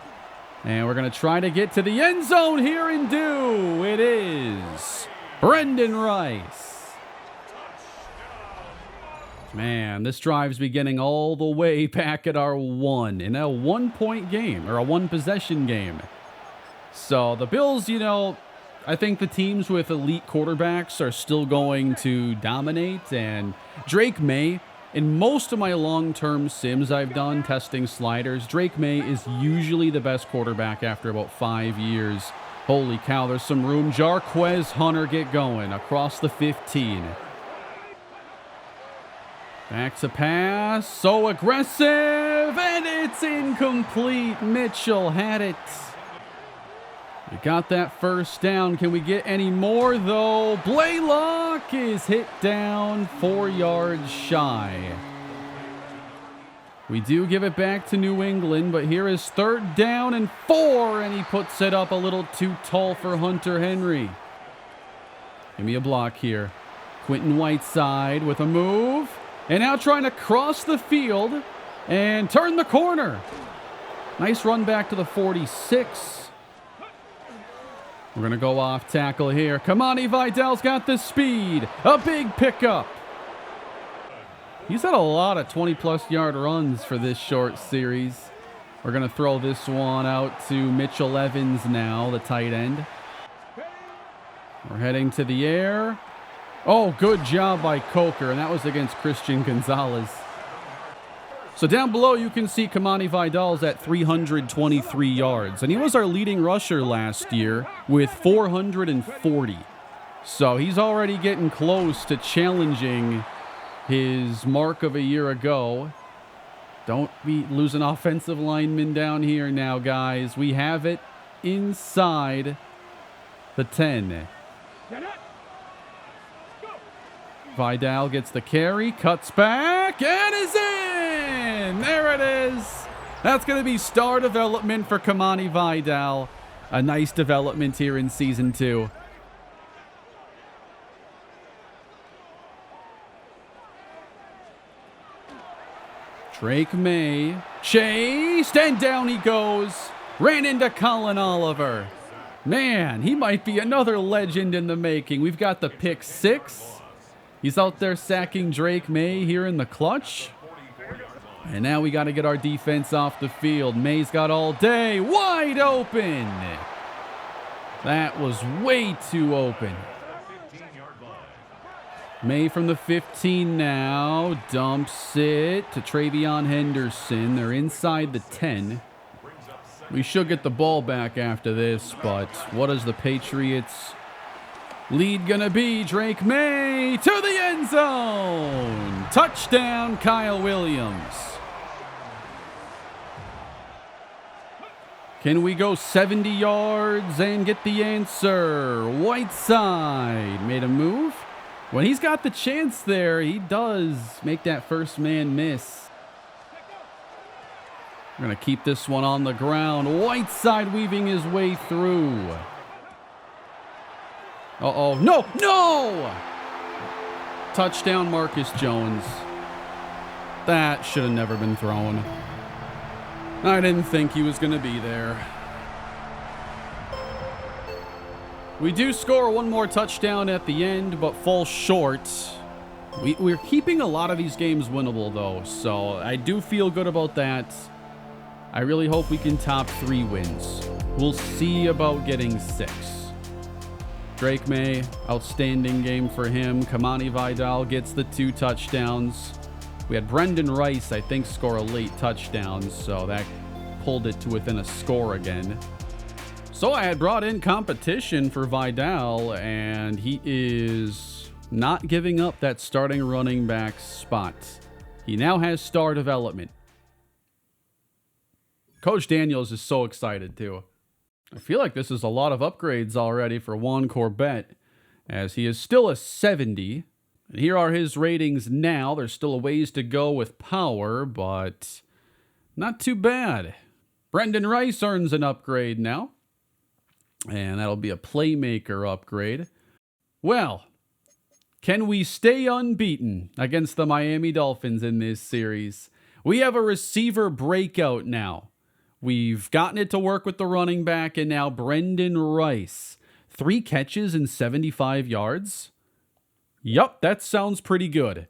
And we're going to try to get to the end zone here and do. It is Brendan Rice. Man, this drive's beginning all the way back at our 1 in a 1-point game or a 1-possession game. So the Bills, I think the teams with elite quarterbacks are still going to dominate. And Drake May, in most of my long-term sims I've done testing sliders, Drake May is usually the best quarterback after about 5 years. Holy cow, there's some room. Jarquez Hunter get going across the 15. Back to pass, so aggressive, and it's incomplete. Mitchell had it. We got that first down. Can we get any more, though? Blaylock is hit down 4 yards shy. We do give it back to New England, but here is 3rd down and 4, and he puts it up a little too tall for Hunter Henry. Give me a block here. Quentin Whiteside with a move, and now trying to cross the field and turn the corner. Nice run back to the 46. We're going to go off tackle here. Kamani Vidal's got the speed. A big pickup. He's had a lot of 20-plus yard runs for this short series. We're going to throw this one out to Mitchell Evans now, the tight end. We're heading to the air. Oh, good job by Coker, and that was against Christian Gonzalez. So down below, you can see Kamani Vidal's at 323 yards, and he was our leading rusher last year with 440. So he's already getting close to challenging his mark of a year ago. Don't be losing offensive linemen down here now, guys. We have it inside the 10. Vidal gets the carry, cuts back, and is in! There it is! That's going to be star development for Kamani Vidal. A nice development here in Season 2. Drake May, chased, and down he goes. Ran into Colin Oliver. Man, he might be another legend in the making. We've got the pick 6. He's out there sacking Drake May here in the clutch. And now we got to get our defense off the field. May's got all day. Wide open. That was way too open. May from the 15 now. Dumps it to Travion Henderson. They're inside the 10. We should get the ball back after this, but what is the Patriots' lead gonna be? Drake May to the end zone. Touchdown, Kyle Williams. Can we go 70 yards and get the answer? Whiteside made a move. When he's got the chance there, he does make that first man miss. We're going to keep this one on the ground. Whiteside weaving his way through. Uh-oh. No! No! Touchdown, Marcus Jones. That should have never been thrown. I didn't think he was going to be there. We do score one more touchdown at the end, but fall short. We're keeping a lot of these games winnable, though, so I do feel good about that. I really hope we can top 3 wins. We'll see about getting 6. Drake May, outstanding game for him. Kamani Vidal gets the 2 touchdowns. We had Brendan Rice, I think, score a late touchdown, so that pulled it to within a score again. So I had brought in competition for Vidal, and he is not giving up that starting running back spot. He now has star development. Coach Daniels is so excited, too. I feel like this is a lot of upgrades already for Juan Corbett, as he is still a 70. And here are his ratings now. There's still a ways to go with power, but not too bad. Brendan Rice earns an upgrade now, and that'll be a playmaker upgrade. Well, can we stay unbeaten against the Miami Dolphins in this series? We have a receiver breakout now. We've gotten it to work with the running back, and now Brendan Rice. 3 catches and 75 yards. Yup, that sounds pretty good.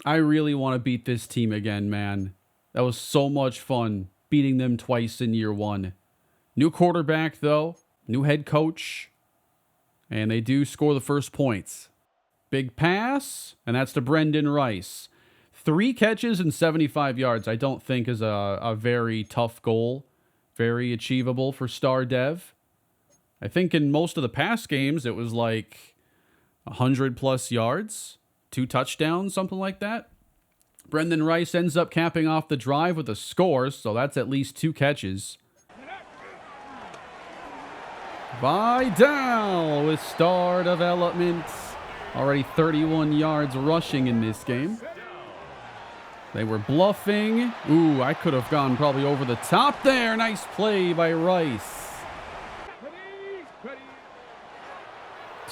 I really want to beat this team again, man. That was so much fun, beating them twice in year 1. New quarterback, though. New head coach. And they do score the first points. Big pass, and that's to Brendan Rice. 3 catches and 75 yards, I don't think is a very tough goal. Very achievable for star dev. I think in most of the past games, it was like 100-plus yards. 2 touchdowns, something like that. Brendan Rice ends up capping off the drive with a score, so that's at least 2 catches. Vidal with star development. Already 31 yards rushing in this game. They were bluffing. Ooh, I could have gone probably over the top there. Nice play by Rice.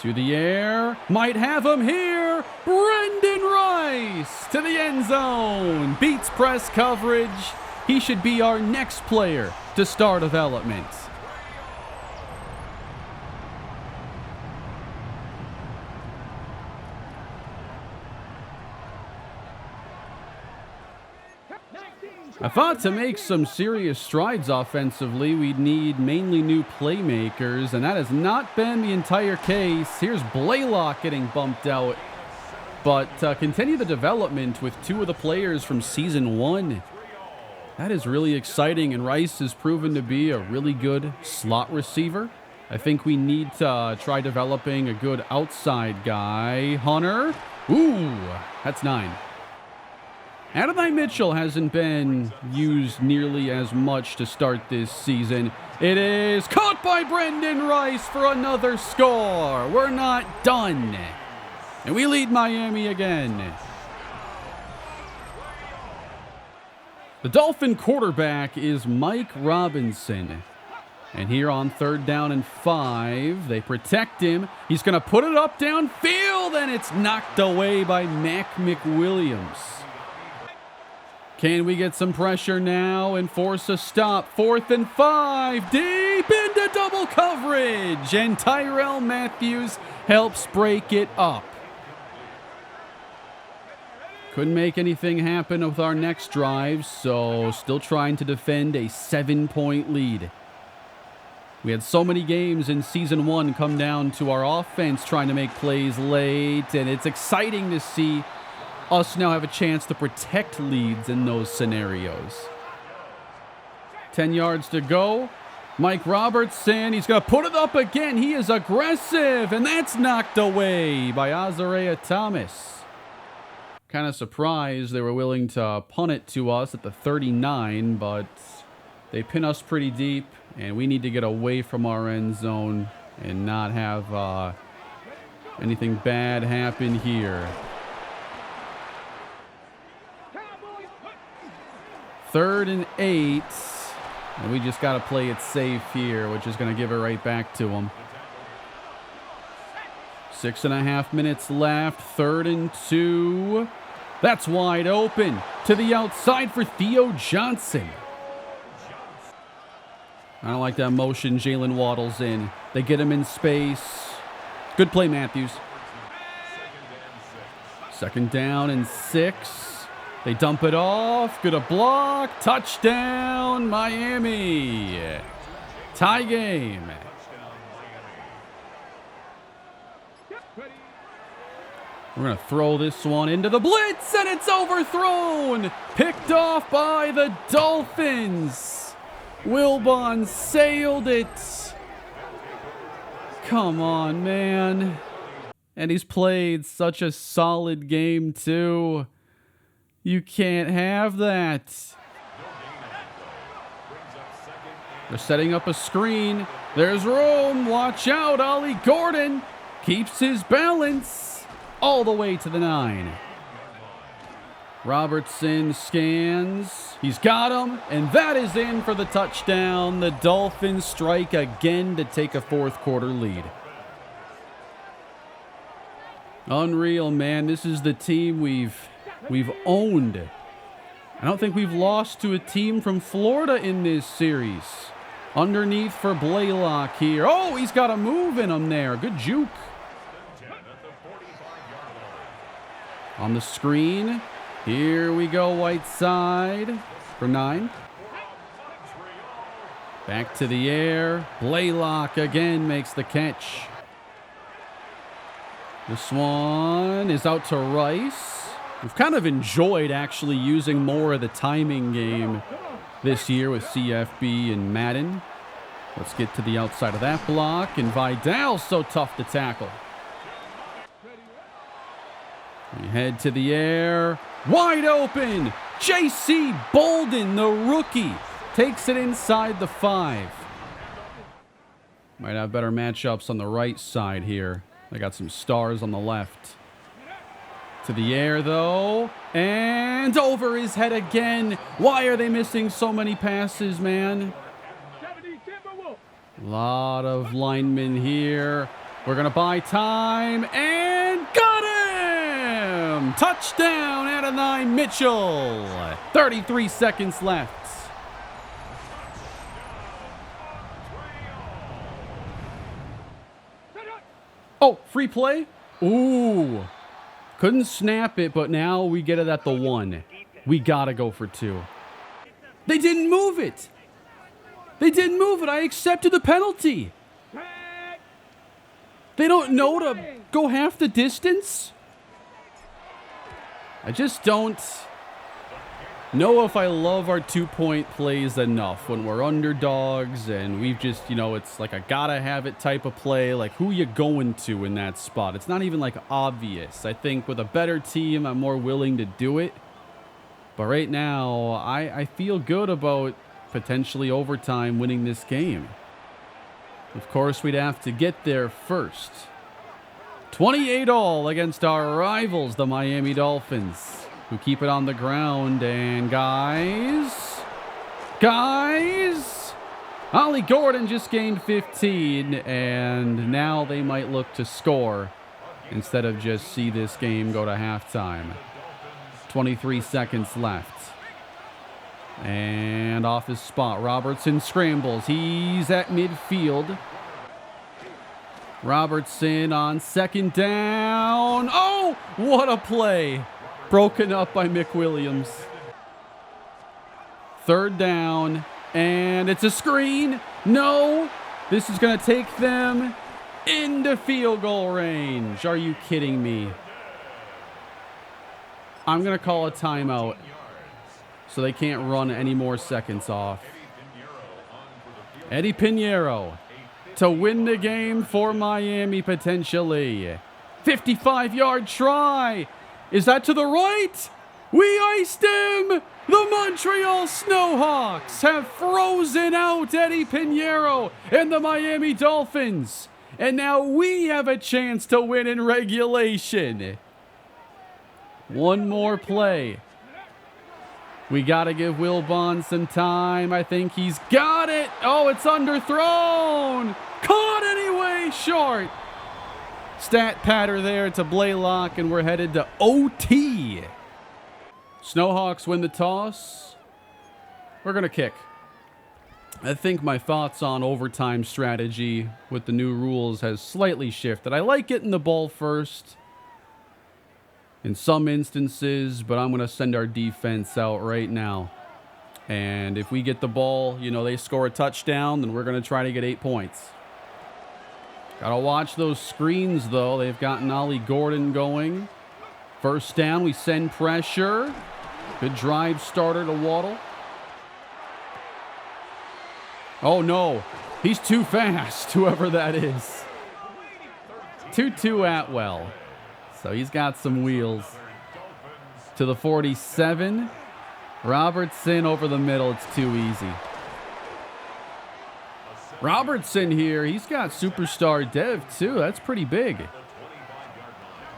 To the air. Might have him here. Brendan Rice to the end zone. Beats press coverage. He should be our next player to star development. I thought to make some serious strides offensively, we'd need mainly new playmakers, and that has not been the entire case. Here's Blaylock getting bumped out, but continue the development with two of the players from Season 1. That is really exciting, and Rice has proven to be a really good slot receiver. I think we need to try developing a good outside guy. Hunter. Ooh, that's 9. Adonai Mitchell hasn't been used nearly as much to start this season. It is caught by Brendan Rice for another score. We're not done. And we lead Miami again. The Dolphin quarterback is Mike Robinson. And here on 3rd down and 5, they protect him. He's going to put it up downfield, and it's knocked away by Mac McWilliams. Can we get some pressure now and force a stop? 4th and 5, deep into double coverage, and Tyrell Matthews helps break it up. Couldn't make anything happen with our next drive, so still trying to defend a 7-point lead. We had so many games in Season 1 come down to our offense trying to make plays late, and it's exciting to see us now have a chance to protect leads in those scenarios. 10 yards to go. Mike Robertson, he's going to put it up again. He is aggressive, and that's knocked away by Azariah Thomas. Kind of surprised they were willing to punt it to us at the 39, but they pin us pretty deep, and we need to get away from our end zone and not have anything bad happen here. 3rd and 8, and we just got to play it safe here, which is going to give it right back to them. 6.5 minutes left. 3rd and 2. That's wide open to the outside for Theo Johnson. I don't like that motion Jalen Waddle's in. They get him in space. Good play, Matthews. 2nd down and 6. They dump it off. Good a block. Touchdown, Miami. Tie game. We're going to throw this one into the blitz, and it's overthrown. Picked off by the Dolphins. Wilbon sailed it. Come on, man. And he's played such a solid game, too. You can't have that. They're setting up a screen. There's room. Watch out. Ollie Gordon keeps his balance all the way to the 9. Robertson scans. He's got him, and that is in for the touchdown. The Dolphins strike again to take a 4th quarter lead. Unreal, man. This is the team we've owned. I don't think we've lost to a team from Florida in this series. Underneath for Blaylock here. Oh, he's got a move in him there. Good juke. On the screen. Here we go, Whiteside for 9. Back to the air. Blaylock again makes the catch. This one is out to Rice. We've kind of enjoyed actually using more of the timing game this year with CFB and Madden. Let's get to the outside of that block, and Vidal's so tough to tackle. We head to the air. Wide open. J.C. Bolden, the rookie, takes it inside the 5. Might have better matchups on the right side here. I got some stars on the left. To the air, though. And over his head again. Why are they missing so many passes, man? A lot of linemen here. We're going to buy time. And got him! Touchdown, Adonai Mitchell. 33 seconds left. Oh, free play? Ooh. Couldn't snap it, but now we get it at the 1. We got to go for 2. They didn't move it. They didn't move it. I accepted the penalty. They don't know to go half the distance. I just don't know if I love our 2-point plays enough when we're underdogs and we've just, it's like a gotta have it type of play. Like, who you going to in that spot? It's not even like obvious. I think with a better team, I'm more willing to do it. But right now, I feel good about potentially overtime winning this game. Of course, we'd have to get there first. 28-all against our rivals, the Miami Dolphins, who keep it on the ground. And guys, Ollie Gordon just gained 15, and now they might look to score instead of just see this game go to halftime. 23 seconds left. And off his spot, Robertson scrambles. He's at midfield. Robertson on second down. Oh, what a play. Broken up by McWilliams. Third down, and it's a screen. No, this is going to take them into field goal range. Are you kidding me? I'm going to call a timeout so they can't run any more seconds off. Eddie Pinheiro to win the game for Miami potentially. 55-yard try. Is that to the right? We iced him! The Montreal Snowhawks have frozen out Eddie Pinheiro and the Miami Dolphins. And now we have a chance to win in regulation. One more play. We got to give Wilbon some time. I think he's got it. Oh, it's underthrown. Caught anyway, short. Stat patter there to Blaylock, and we're headed to OT. Snowhawks win the toss. We're going to kick. I think my thoughts on overtime strategy with the new rules has slightly shifted. I like getting the ball first in some instances, but I'm going to send our defense out right now. And if we get the ball, they score a touchdown, then we're going to try to get 8 points. Got to watch those screens, though. They've gotten Ollie Gordon going. First down, we send pressure. Good drive starter to Waddle. Oh, no. He's too fast, whoever that is. Tutu Atwell. So he's got some wheels. To the 47. Robertson over the middle. It's too easy. Robertson here. He's got superstar dev, too. That's pretty big.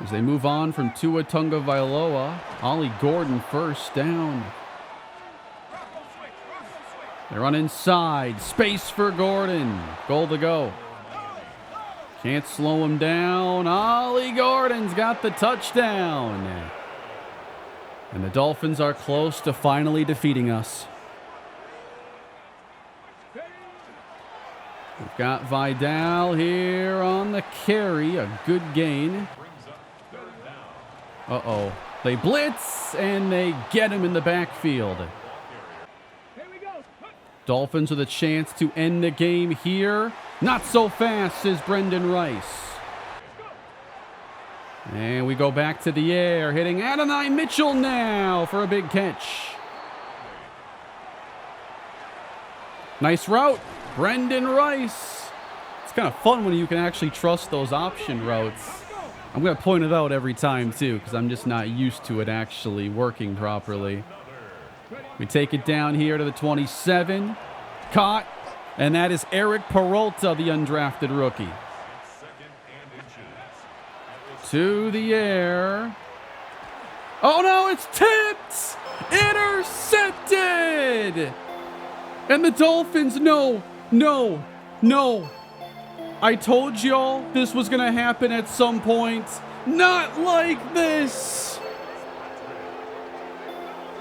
As they move on from Tua Tagovailoa. Ollie Gordon first down. They run inside. Space for Gordon. Goal to go. Can't slow him down. Ollie Gordon's got the touchdown. And the Dolphins are close to finally defeating us. We've got Vidal here on the carry. A good gain. Uh-oh. They blitz, and they get him in the backfield. Dolphins with a chance to end the game here. Not so fast, says Brendan Rice. And we go back to the air, hitting Adonai Mitchell now for a big catch. Nice route, Brendan Rice. It's kind of fun when you can actually trust those option routes. I'm going to point it out every time, too, because I'm just not used to it actually working properly. We take it down here to the 27. Caught. And that is Eric Peralta, the undrafted rookie. To the air. Oh no, it's tipped! Intercepted! And the Dolphins, no. I told y'all this was going to happen at some point. Not like this.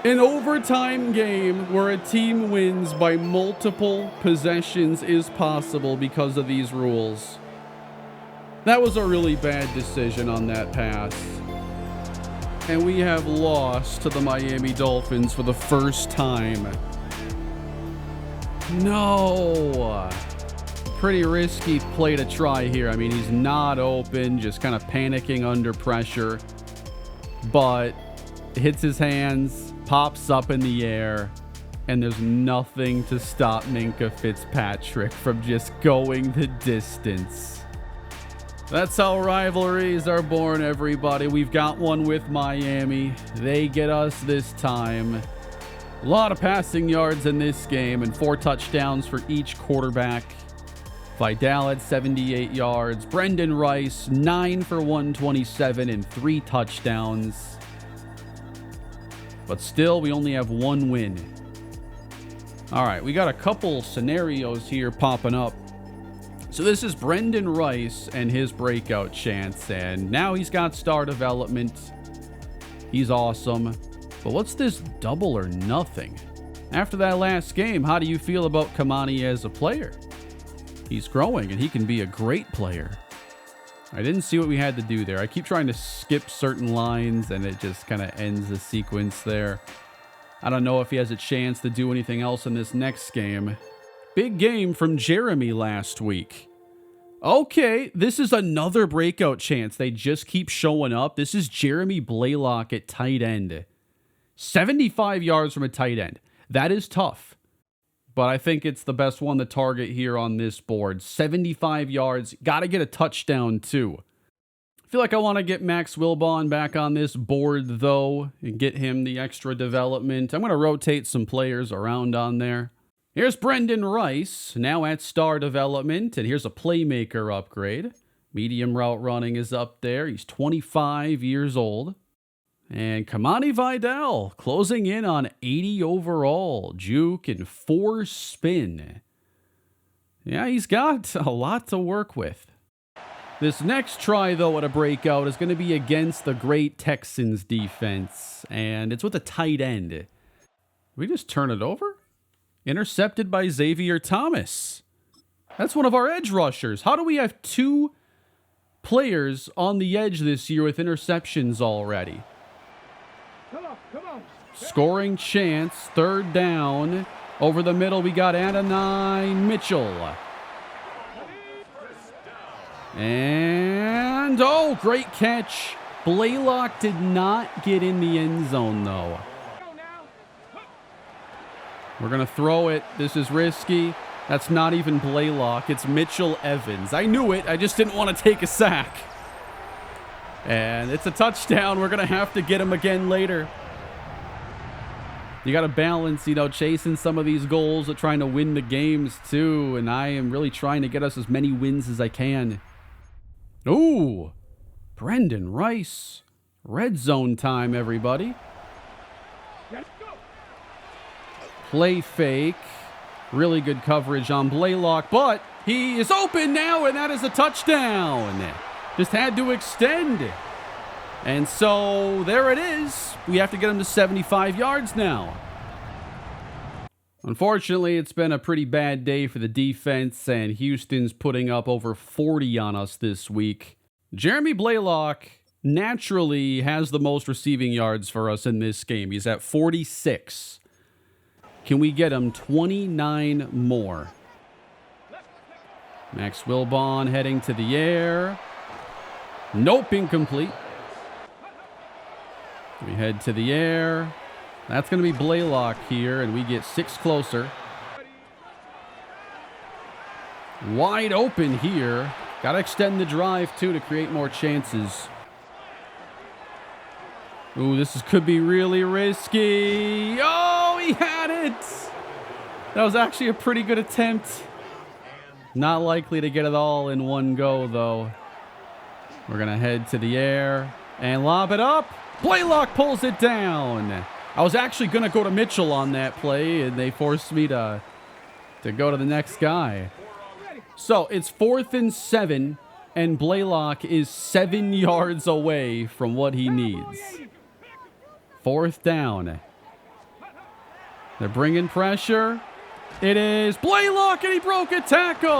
An overtime game where a team wins by multiple possessions is possible because of these rules. That was a really bad decision on that pass. And we have lost to the Miami Dolphins for the first time. No. Pretty risky play to try here. I mean, he's not open, just kind of panicking under pressure. But hits his hands, pops up in the air, and there's nothing to stop Minkah Fitzpatrick from just going the distance. That's how rivalries are born, everybody. We've got one with Miami. They get us this time. A lot of passing yards in this game and 4 touchdowns for each quarterback. Vidal had 78 yards. Brendan Rice, 9 for 127 and 3 touchdowns. But still, we only have 1 win. All right, we got a couple scenarios here popping up. So this is Brendan Rice and his breakout chance. And now he's got star development. He's awesome. But what's this double or nothing? After that last game, how do you feel about Kamani as a player? He's growing, and he can be a great player. I didn't see what we had to do there. I keep trying to skip certain lines, and it just kind of ends the sequence there. I don't know if he has a chance to do anything else in this next game. Big game from Jeremy last week. Okay, this is another breakout chance. They just keep showing up. This is Jeremy Blaylock at tight end. 75 yards from a tight end. That is tough. But I think it's the best one to target here on this board. 75 yards. Got to get a touchdown, too. I feel like I want to get Max Wilbon back on this board, though, and get him the extra development. I'm going to rotate some players around on there. Here's Brendan Rice, now at star development, and here's a playmaker upgrade. Medium route running is up there. He's 25 years old. And Kamani Vidal closing in on 80 overall. Juke and 4 spin. Yeah, he's got a lot to work with. This next try, though, at a breakout is going to be against the great Texans defense. And it's with a tight end. Did we just turn it over? Intercepted by Xavier Thomas. That's one of our edge rushers. How do we have 2 players on the edge this year with interceptions already? Scoring chance, 3rd down. Over the middle, we got Adonai Mitchell. And, oh, great catch. Blaylock did not get in the end zone, though. We're going to throw it. This is risky. That's not even Blaylock. It's Mitchell Evans. I knew it. I just didn't want to take a sack. And it's a touchdown. We're going to have to get him again later. You got to balance, chasing some of these goals of trying to win the games, too. And I am really trying to get us as many wins as I can. Ooh, Brendan Rice. Red zone time, everybody. Play fake. Really good coverage on Blaylock, but he is open now, and that is a touchdown. Just had to extend. And so there it is. We have to get him to 75 yards now. Unfortunately, it's been a pretty bad day for the defense, and Houston's putting up over 40 on us this week. Jeremy Blaylock naturally has the most receiving yards for us in this game. He's at 46. Can we get him 29 more? Max Wilbon heading to the air. Nope, incomplete. We head to the air. That's going to be Blaylock here, and we get 6 closer. Wide open here. Got to extend the drive, too, to create more chances. Ooh, could be really risky. Oh, he had it. That was actually a pretty good attempt. Not likely to get it all in one go, though. We're going to head to the air and lob it up. Blaylock pulls it down. I was actually going to go to Mitchell on that play, and they forced me to go to the next guy. So it's 4th and 7, and Blaylock is 7 yards away from what he needs. 4th down. They're bringing pressure. It is Blaylock, and he broke a tackle.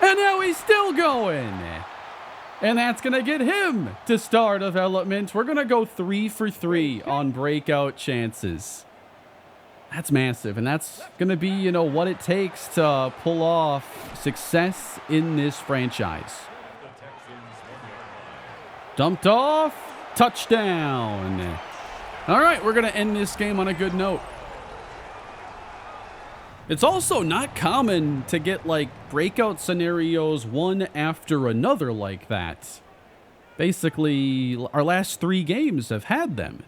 And now he's still going. And that's going to get him to star development. We're going to go 3 for 3 on breakout chances. That's massive, and that's going to be, what it takes to pull off success in this franchise. Dumped off, touchdown. All right, we're going to end this game on a good note. It's also not common to get, breakout scenarios one after another like that. Basically, our last 3 games have had them.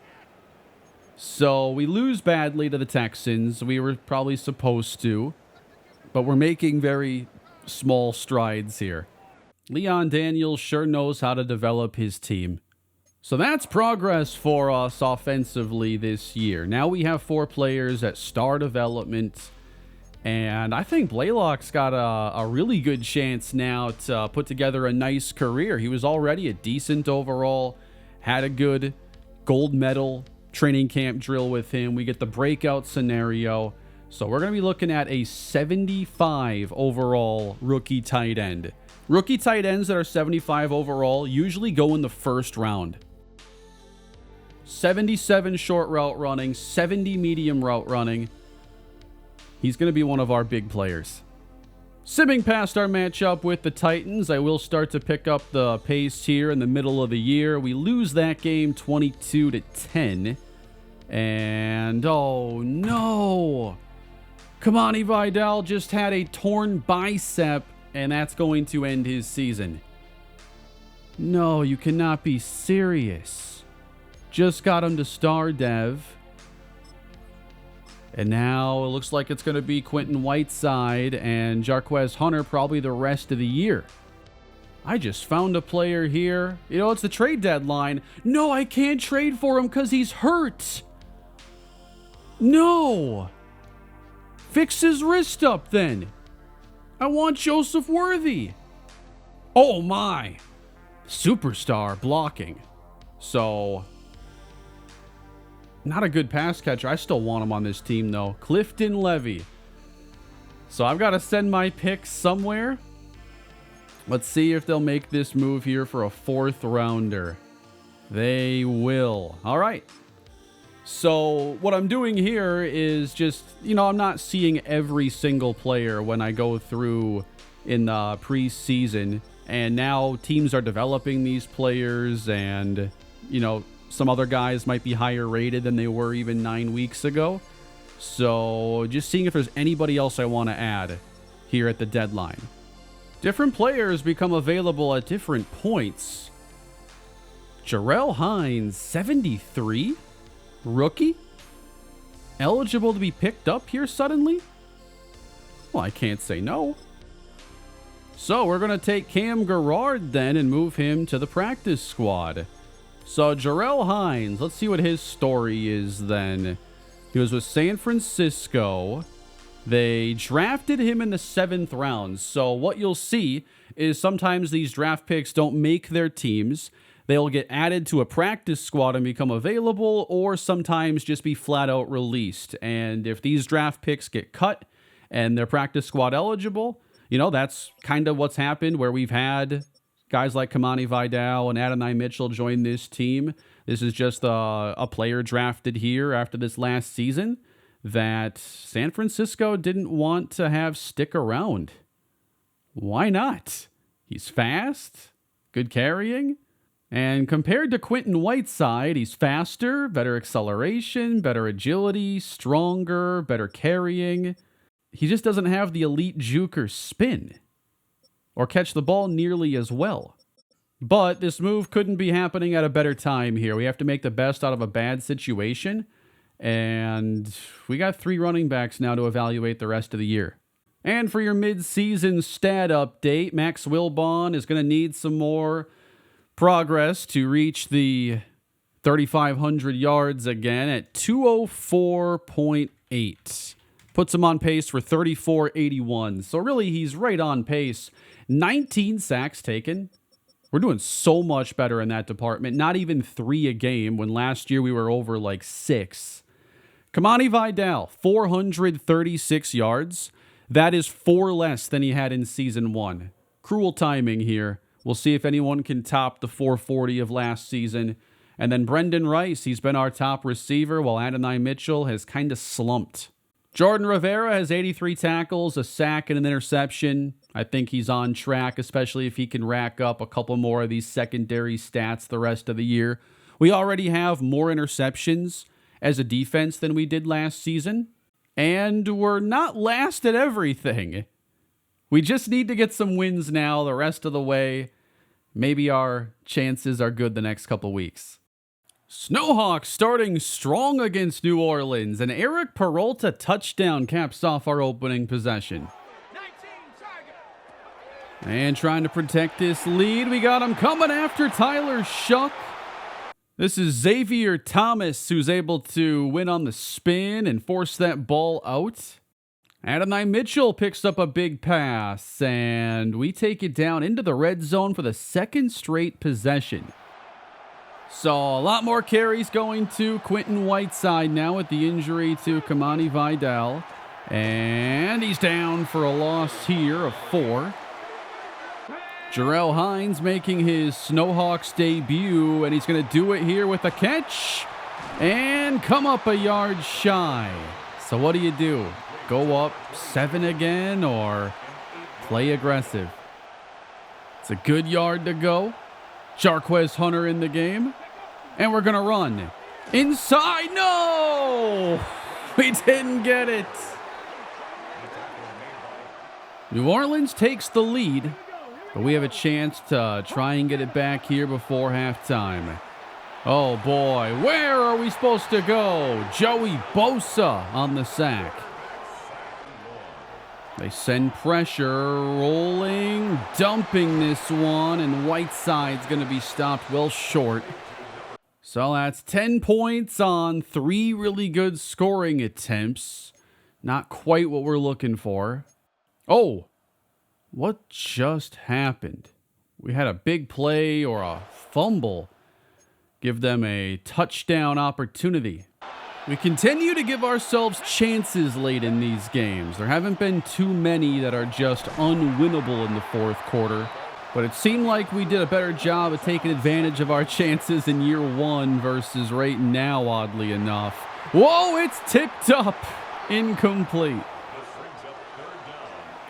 So we lose badly to the Texans. We were probably supposed to. But we're making very small strides here. Leon Daniels sure knows how to develop his team. So that's progress for us offensively this year. Now we have 4 players at star development. And I think Blaylock's got a really good chance now to put together a nice career. He was already a decent overall, had a good gold medal training camp drill with him. We get the breakout scenario. So we're going to be looking at a 75 overall rookie tight end. Rookie tight ends that are 75 overall usually go in the first round. 77 short route running, 70 medium route running. He's going to be one of our big players. Simming past our matchup with the Titans, I will start to pick up the pace here in the middle of the year. We lose that game 22-10. And, oh no. Kamani Vidal just had a torn bicep, and that's going to end his season. No, you cannot be serious. Just got him to star dev. And now it looks like it's going to be Quentin Whiteside and Jarquez Hunter probably the rest of the year. I just found a player here. It's the trade deadline. No, I can't trade for him because he's hurt. No. Fix his wrist up then. I want Joseph Worthy. Oh my. Superstar blocking. So... not a good pass catcher. I still want him on this team, though. Clifton Levy. So I've got to send my picks somewhere. Let's see if they'll make this move here for a 4th rounder. They will. All right. So what I'm doing here is just, I'm not seeing every single player when I go through in the preseason. And now teams are developing these players and, some other guys might be higher rated than they were even 9 weeks ago. So just seeing if there's anybody else I want to add here at the deadline. Different players become available at different points. Jarrell Hines, 73? Rookie? Eligible to be picked up here suddenly? Well, I can't say no. So we're going to take Cam Garrard then and move him to the practice squad. So Jarrell Hines, let's see what his story is then. He was with San Francisco. They drafted him in the 7th round. So what you'll see is sometimes these draft picks don't make their teams. They'll get added to a practice squad and become available, or sometimes just be flat out released. And if these draft picks get cut and they're practice squad eligible, that's kind of what's happened where we've had guys like Kamani Vidal and Adonai Mitchell join this team. This is just a player drafted here after this last season that San Francisco didn't want to have stick around. Why not? He's fast, good carrying, and compared to Quentin Whiteside, he's faster, better acceleration, better agility, stronger, better carrying. He just doesn't have the elite juke or spin, or catch the ball nearly as well. But this move couldn't be happening at a better time here. We have to make the best out of a bad situation. And we got 3 running backs now to evaluate the rest of the year. And for your mid-season stat update, Max Wilbon is going to need some more progress to reach the 3,500 yards again at 204.8. Puts him on pace for 34.81. So really, he's right on pace. 19 sacks taken. We're doing so much better in that department. Not even 3 a game, when last year we were over like 6. Kamani Vidal, 436 yards. That is 4 less than he had in Season 1. Cruel timing here. We'll see if anyone can top the 440 of last season. And then Brendan Rice, he's been our top receiver, while Adonai Mitchell has kind of slumped. Jordan Rivera has 83 tackles, a sack, and an interception. I think he's on track, especially if he can rack up a couple more of these secondary stats the rest of the year. We already have more interceptions as a defense than we did last season. And we're not last at everything. We just need to get some wins now the rest of the way. Maybe our chances are good the next couple weeks. Snowhawks starting strong against New Orleans. An Eric Peralta touchdown caps off our opening possession. And trying to protect this lead, we got him coming after Tyler Shuck. This is Xavier Thomas, who's able to win on the spin and force that ball out. Adonai Mitchell picks up a big pass, and we take it down into the red zone for the second straight possession. So a lot more carries going to Quentin Whiteside now with the injury to Kamani Vidal. And he's down for a loss here of 4. Jarrell Hines making his Snowhawks debut, and he's going to do it here with a catch and come up a yard shy. So what do? Go up 7 again or play aggressive? It's a good yard to go. Jarquez Hunter in the game, and we're going to run. Inside, no! We didn't get it. New Orleans takes the lead. But we have a chance to try and get it back here before halftime. Oh boy, where are we supposed to go? Joey Bosa on the sack. They send pressure, rolling, dumping this one, and Whiteside's going to be stopped well short. So that's 10 points on 3 really good scoring attempts. Not quite what we're looking for. Oh! What just happened? We had a big play or a fumble give them a touchdown opportunity. We continue to give ourselves chances late in these games. There haven't been too many that are just unwinnable in the fourth quarter, but it seemed like we did a better job of taking advantage of our chances in year 1 versus right now, oddly enough. Whoa, it's tipped up. Incomplete.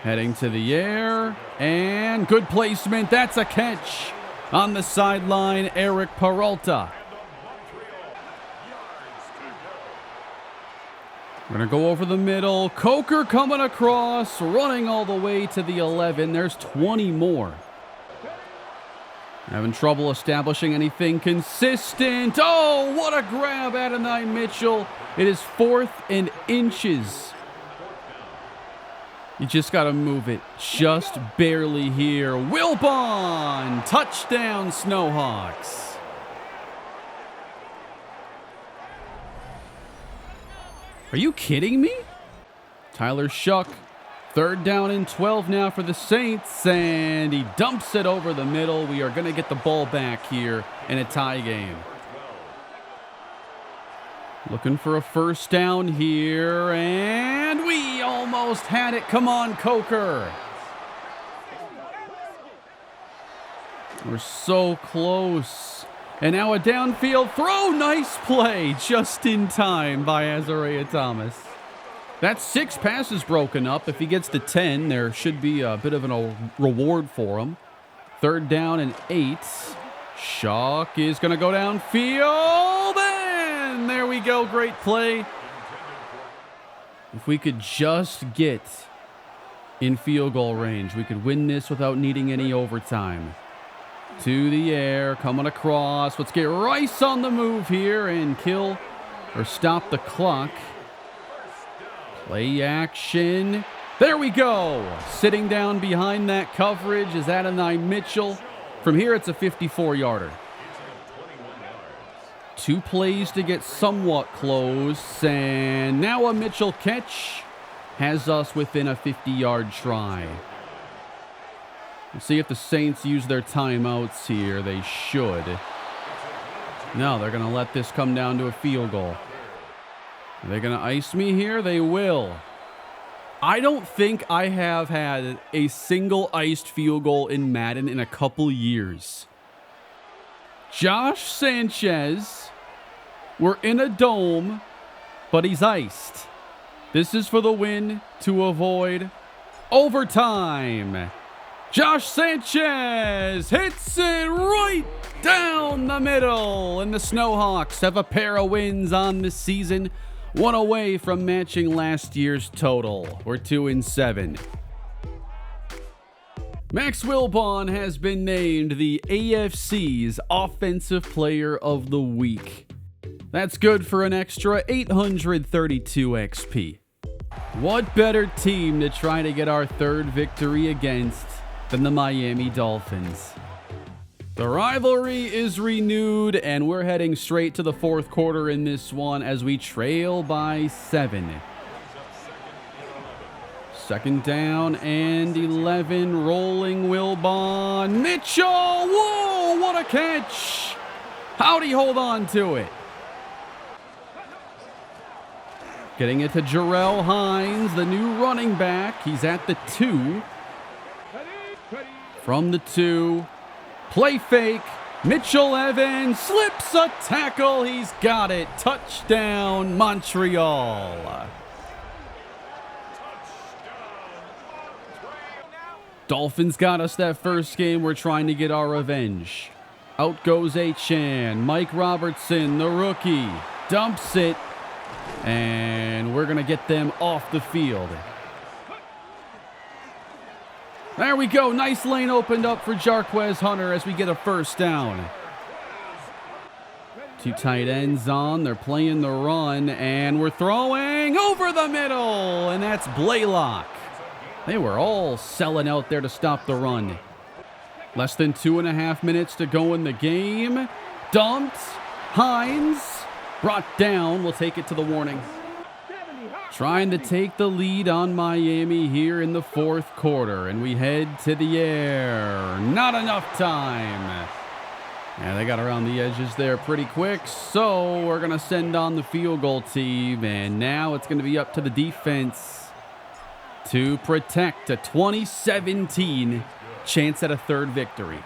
Heading to the air, and good placement. That's a catch on the sideline, Eric Peralta. We're going to go over the middle. Coker coming across, running all the way to the 11. There's 20 more. Having trouble establishing anything consistent. Oh, what a grab, Adonai Mitchell. It is 4th and inches. You just got to move it just barely here. Wilbon, touchdown Snowhawks. Are you kidding me? Tyler Shuck, 3rd down and 12 now for the Saints, and he dumps it over the middle. We are going to get the ball back here in a tie game. Looking for a 1st down here, and we almost had it. Come on, Coker. We're so close. And now a downfield throw. Nice play, just in time by Azariah Thomas. That's 6 passes broken up. If he gets to 10, there should be a bit of a reward for him. 3rd down and 8. Shuck is going to go downfield, and there we go. Great play. If we could just get in field goal range, we could win this without needing any overtime. To the air, coming across. Let's get Rice on the move here and kill or stop the clock. Play action. There we go. Sitting down behind that coverage is Adonai Mitchell. From here, it's a 54-yarder. 2 plays to get somewhat close, and now a Mitchell catch has us within a 50-yard try. Let's see if the Saints use their timeouts here. They should. No, they're going to let this come down to a field goal. Are they going to ice me here? They will. I don't think I have had a single iced field goal in Madden in a couple years. Josh Sanchez, we're in a dome, but he's iced. This is for the win to avoid overtime. Josh Sanchez hits it right down the middle, and the Snowhawks have a pair of wins on the season. One away from matching last year's total. We're 2-7. Max Wilbon has been named the AFC's Offensive Player of the Week. That's good for an extra 832 XP. What better team to try to get our third victory against than the Miami Dolphins? The rivalry is renewed, and we're heading straight to the fourth quarter in this one as we trail by 7. Second down and 11, rolling Wilbon. Mitchell, whoa, what a catch! How'd he hold on to it? Getting it to Jarrell Hines, the new running back. He's at the 2. From the 2. Play fake. Mitchell Evans slips a tackle. He's got it. Touchdown, Montreal. Dolphins got us that first game. We're trying to get our revenge. Out goes Achane. Mike Robertson, the rookie, dumps it. And we're going to get them off the field. There we go. Nice lane opened up for Jarquez Hunter as we get a first down. 2 tight ends on. They're playing the run, and we're throwing over the middle, and that's Blaylock. They were all selling out there to stop the run. Less than 2.5 minutes to go in the game. Dumped. Hines brought down. We'll take it to the warning. Trying to take the lead on Miami here in the fourth quarter, and we head to the air. Not enough time. Yeah, they got around the edges there pretty quick, so we're going to send on the field goal team, and now it's going to be up to the defense to protect a 2017 chance at a third victory.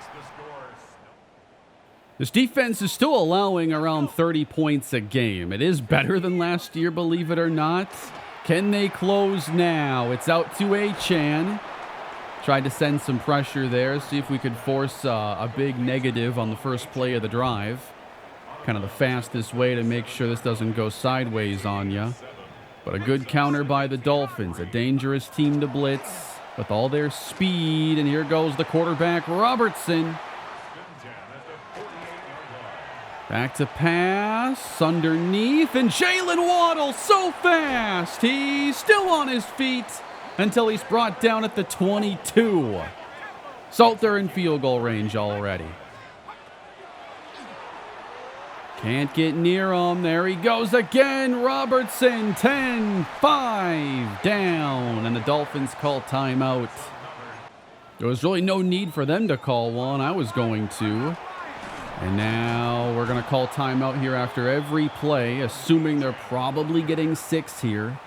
This defense is still allowing around 30 points a game. It is better than last year, believe it or not. Can they close now? It's out to Achane. Tried to send some pressure there, see if we could force a big negative on the first play of the drive. Kind of the fastest way to make sure this doesn't go sideways on you. But a good counter by the Dolphins. A dangerous team to blitz with all their speed. And here goes the quarterback, Robertson. Back to pass, underneath, and Jalen Waddle so fast. He's still on his feet until he's brought down at the 22. Salter in field goal range already. Can't get near him. There he goes again. Robertson, 10-5 down, and the Dolphins call timeout. There was really no need for them to call one. I was going to. And now we're going to call timeout here after every play, assuming they're probably getting 6 here.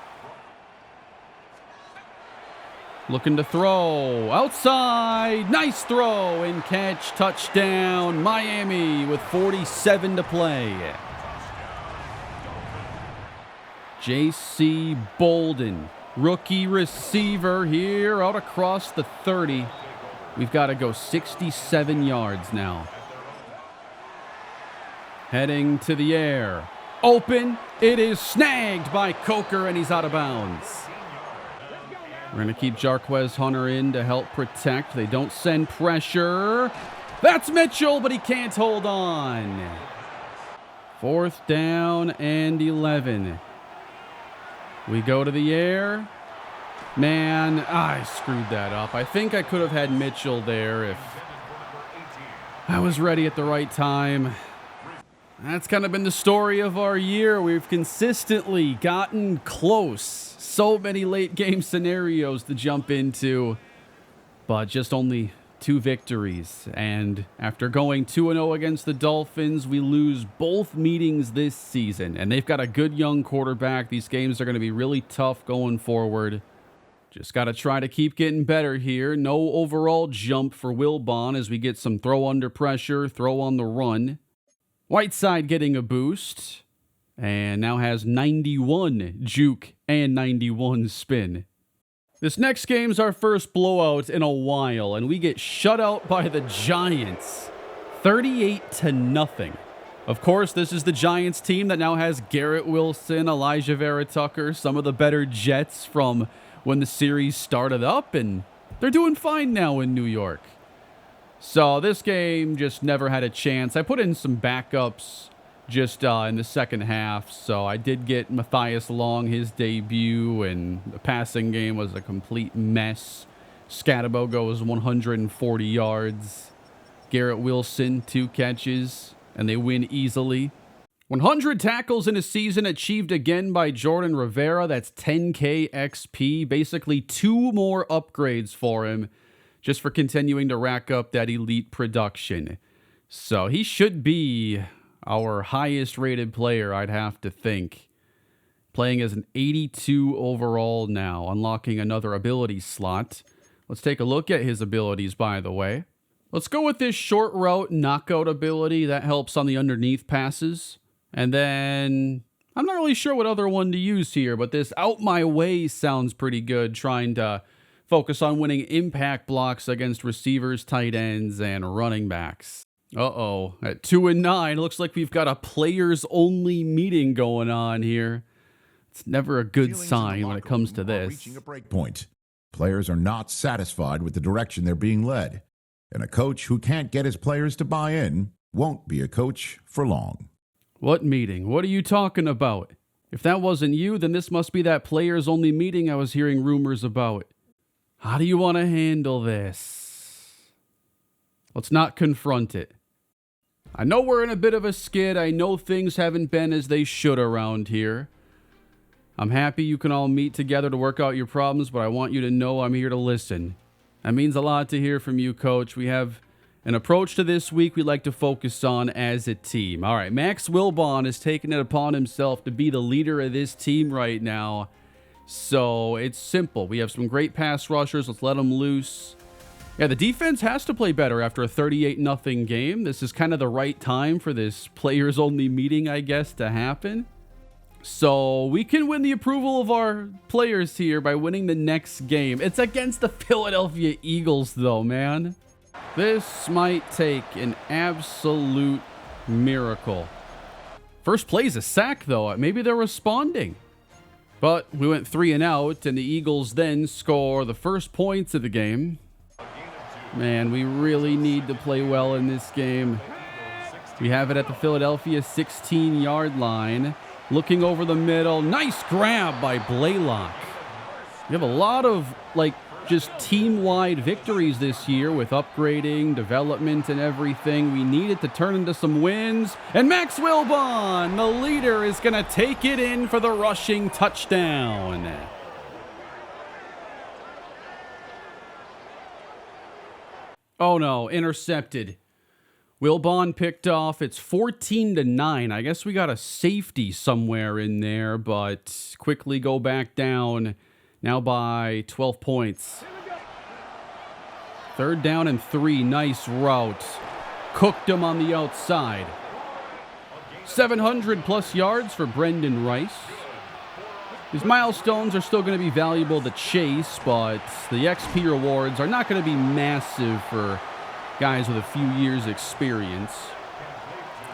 Looking to throw. Outside. Nice throw and catch. Touchdown. Miami with 47 to play. J.C. Bolden, rookie receiver here out across the 30. We've got to go 67 yards now. Heading to the air. Open. It is snagged by Coker, and he's out of bounds. We're going to keep Jarquez Hunter in to help protect. They don't send pressure. That's Mitchell, but he can't hold on. 4th down and 11. We go to the air. Man, I screwed that up. I think I could have had Mitchell there if I was ready at the right time. That's kind of been the story of our year. We've consistently gotten close. So many late game scenarios to jump into, but just only 2 victories. And after going 2-0 against the Dolphins, we lose both meetings this season. And they've got a good young quarterback. These games are going to be really tough going forward. Just got to try to keep getting better here. No overall jump for Wilbon as we get some throw under pressure, throw on the run. Whiteside getting a boost, and now has 91 juke and 91 spin. This next game's our first blowout in a while, and we get shut out by the Giants, 38-0. Of course, this is the Giants team that now has Garrett Wilson, Elijah Vera Tucker, some of the better Jets from when the series started up, and they're doing fine now in New York. So this game just never had a chance. I put in some backups just in the second half. So I did get Matthias Long his debut, and the passing game was a complete mess. Scatabo goes 140 yards. Garrett Wilson, 2 catches, and they win easily. 100 tackles in a season achieved again by Jordan Rivera. That's 10K XP. Basically 2 more upgrades for him, just for continuing to rack up that elite production. So he should be our highest rated player, I'd have to think. Playing as an 82 overall now, unlocking another ability slot. Let's take a look at his abilities, by the way. Let's go with this short route knockout ability. That helps on the underneath passes. And then I'm not really sure what other one to use here, but this out my way sounds pretty good, trying to focus on winning impact blocks against receivers, tight ends, and running backs. Uh-oh. At 2-9, looks like we've got a players-only meeting going on here. It's never a good sign when it comes to this.
Reaching a break point. Players are not satisfied with the direction they're being led. And a coach who can't get his players to buy in won't be a coach for long.
What meeting? What are you talking about? If that wasn't you, then this must be that players-only meeting I was hearing rumors about. How do you want to handle this? Let's not confront it. I know we're in a bit of a skid. I know things haven't been as they should around here. I'm happy you can all meet together to work out your problems, but I want you to know I'm here to listen. That means a lot to hear from you, Coach. We have an approach to this week we'd like to focus on as a team. All right, Max Wilbon has taken it upon himself to be the leader of this team right now. So it's simple. We have some great pass rushers. Let's let them loose. Yeah, the defense has to play better after a 38-0 game. This is kind of the right time for this players-only meeting, I guess, to happen. So we can win the approval of our players here by winning the next game. It's against the Philadelphia Eagles, though, man. This might take an absolute miracle. First play's a sack, though. Maybe they're responding. But we went 3 and out, and the Eagles then score the first points of the game. Man, we really need to play well in this game. We have it at the Philadelphia 16-yard line. Looking over the middle. Nice grab by Blaylock. We have a lot of, just team-wide victories this year with upgrading, development, and everything. We need it to turn into some wins. And Max Wilbon, the leader, is going to take it in for the rushing touchdown. Oh no, intercepted. Wilbon picked off. It's 14-9. I guess we got a safety somewhere in there, but quickly go back down. Now by 12 points. 3rd down and 3. Nice route. Cooked him on the outside. 700+ yards for Brendan Rice. These milestones are still going to be valuable to chase, but the XP rewards are not going to be massive for guys with a few years experience.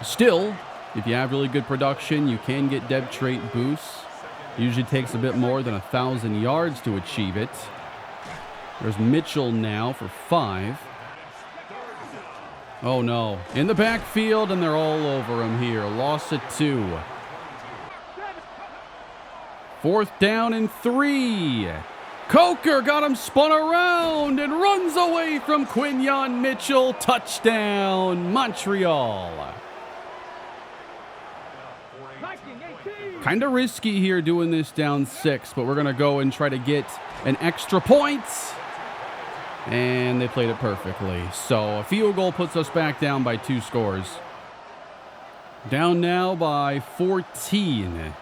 Still, if you have really good production, you can get dev trait boosts. Usually takes a bit more than 1,000 yards to achieve it. There's Mitchell now for 5. Oh no, in the backfield, and they're all over him here. Loss of 2. 4th down and 3. Coker got him spun around and runs away from Quinyon Mitchell. Touchdown, Montreal. Kind of risky here doing this down 6, but we're going to go and try to get an extra point. And they played it perfectly. So a field goal puts us back down by 2 scores. Down now by 14.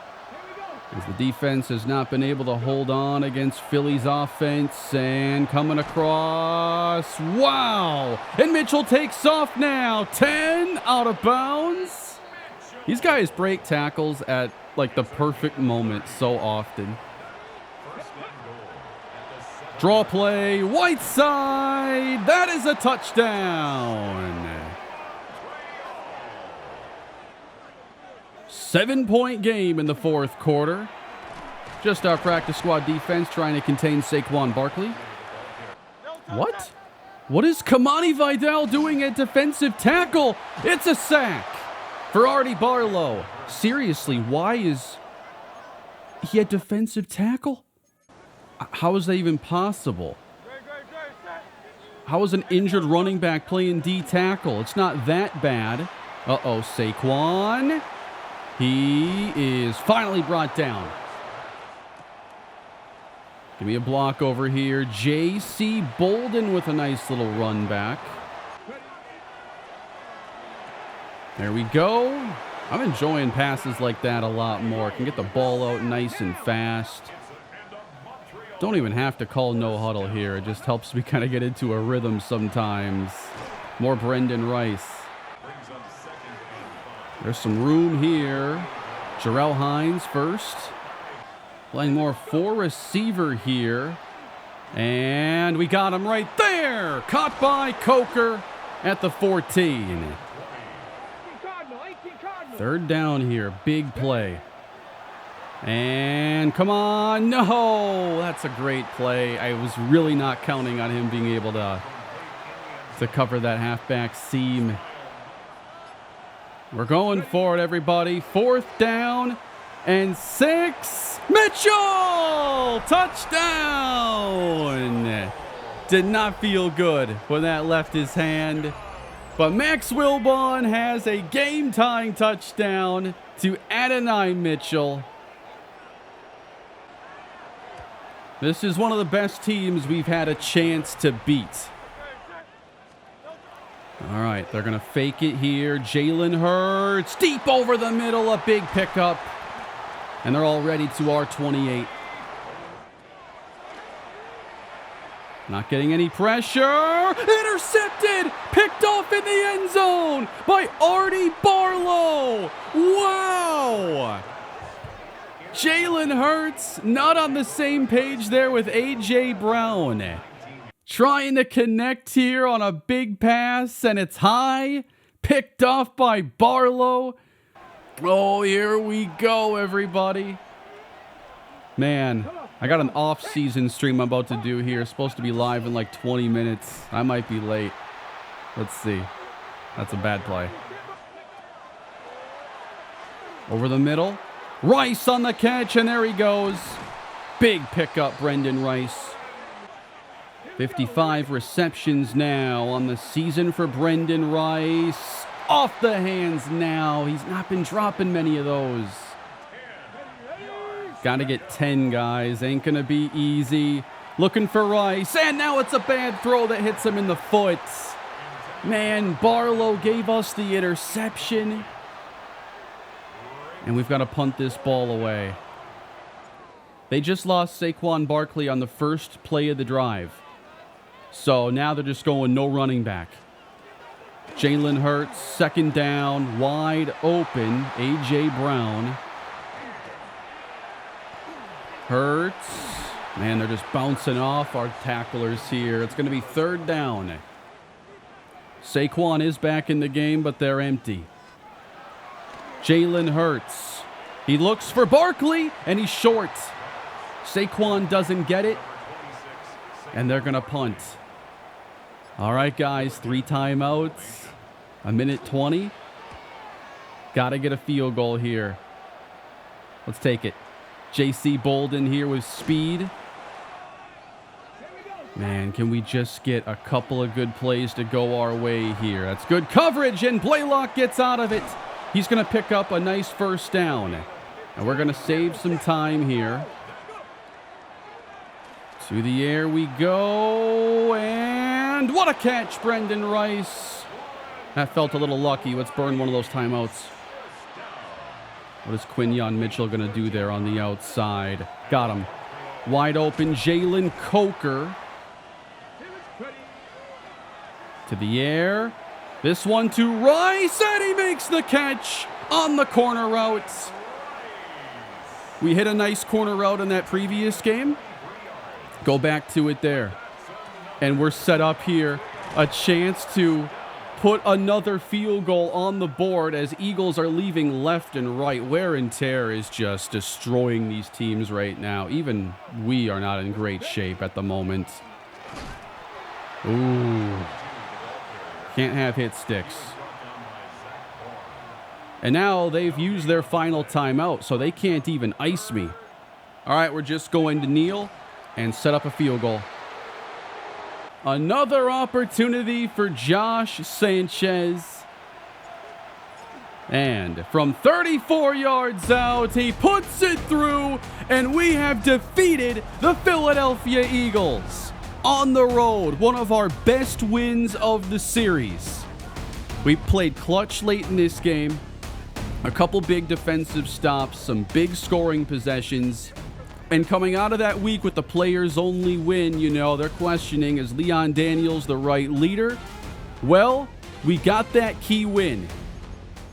As the defense has not been able to hold on against Philly's offense. And coming across. Wow! And Mitchell takes off now. 10 out of bounds. These guys break tackles at like the perfect moment so often. Draw play. Whiteside. That is a touchdown. 7-point game in the 4th quarter. Just our practice squad defense trying to contain Saquon Barkley. What? What is Kamani Vidal doing at defensive tackle? It's a sack for Artie Barlow. Seriously, why is he at defensive tackle? How is that even possible? How is an injured running back playing D tackle? It's not that bad. Uh-oh, Saquon. He is finally brought down. Give me a block over here. J.C. Bolden with a nice little run back. There we go. I'm enjoying passes like that a lot more. Can get the ball out nice and fast. Don't even have to call no huddle here. It just helps me kind of get into a rhythm sometimes. More Brendan Rice. There's some room here. Jarrell Hines first. Playing more 4 receiver here. And we got him right there. Caught by Coker at the 14. 3rd down here. Big play. And come on. No, that's a great play. I was really not counting on him being able to cover that halfback seam. We're going for it, everybody. 4th down and 6. Mitchell! Touchdown! Did not feel good when that left his hand. But Max Wilbon has a game-tying touchdown to Adonai Mitchell. This is one of the best teams we've had a chance to beat. All right, they're going to fake it here. Jalen Hurts, deep over the middle, a big pickup. And they're all ready to our 28. Not getting any pressure. Intercepted, picked off in the end zone by Artie Barlow. Wow. Jalen Hurts not on the same page there with A.J. Brown. Trying to connect here on a big pass, and it's high. Picked off by Barlow. Oh, here we go, everybody. Man, I got an off-season stream I'm about to do here. It's supposed to be live in like 20 minutes. I might be late. Let's see. That's a bad play. Over the middle. Rice on the catch, and there he goes. Big pickup, Brendan Rice. 55 receptions now on the season for Brendan Rice. Off the hands now. He's not been dropping many of those. Got to get 10, guys. Ain't going to be easy. Looking for Rice. And now it's a bad throw that hits him in the foot. Man, Barlow gave us the interception. And we've got to punt this ball away. They just lost Saquon Barkley on the first play of the drive. So now they're just going no running back. Jalen Hurts, 2nd down, wide open. A.J. Brown. Hurts. Man, they're just bouncing off our tacklers here. It's going to be 3rd down. Saquon is back in the game, but they're empty. Jalen Hurts. He looks for Barkley, and he's short. Saquon doesn't get it, and they're going to punt. All right, guys, 3 timeouts, 1:20. Got to get a field goal here. Let's take it. J.C. Bolden here with speed. Man, can we just get a couple of good plays to go our way here? That's good coverage, and Blaylock gets out of it. He's going to pick up a nice first down. And we're going to save some time here. To the air we go, and what a catch, Brendan Rice. That felt a little lucky. Let's burn one of those timeouts. What is Quinyon Mitchell going to do there on the outside? Got him. Wide open, Jalen Coker. To the air. This one to Rice, and he makes the catch on the corner route. We hit a nice corner route in that previous game. Go back to it there. And we're set up here. A chance to put another field goal on the board as Eagles are leaving left and right. Wear and tear is just destroying these teams right now. Even we are not in great shape at the moment. Ooh. Can't have hit sticks. And now they've used their final timeout, so they can't even ice me. All right, we're just going to kneel and set up a field goal. Another opportunity for Josh Sanchez. And from 34 yards out, he puts it through, and we have defeated the Philadelphia Eagles. On the road, one of our best wins of the series. We played clutch late in this game. A couple big defensive stops, some big scoring possessions. And coming out of that week with the players only win, you know, they're questioning, is Leon Daniels the right leader? Well, we got that key win.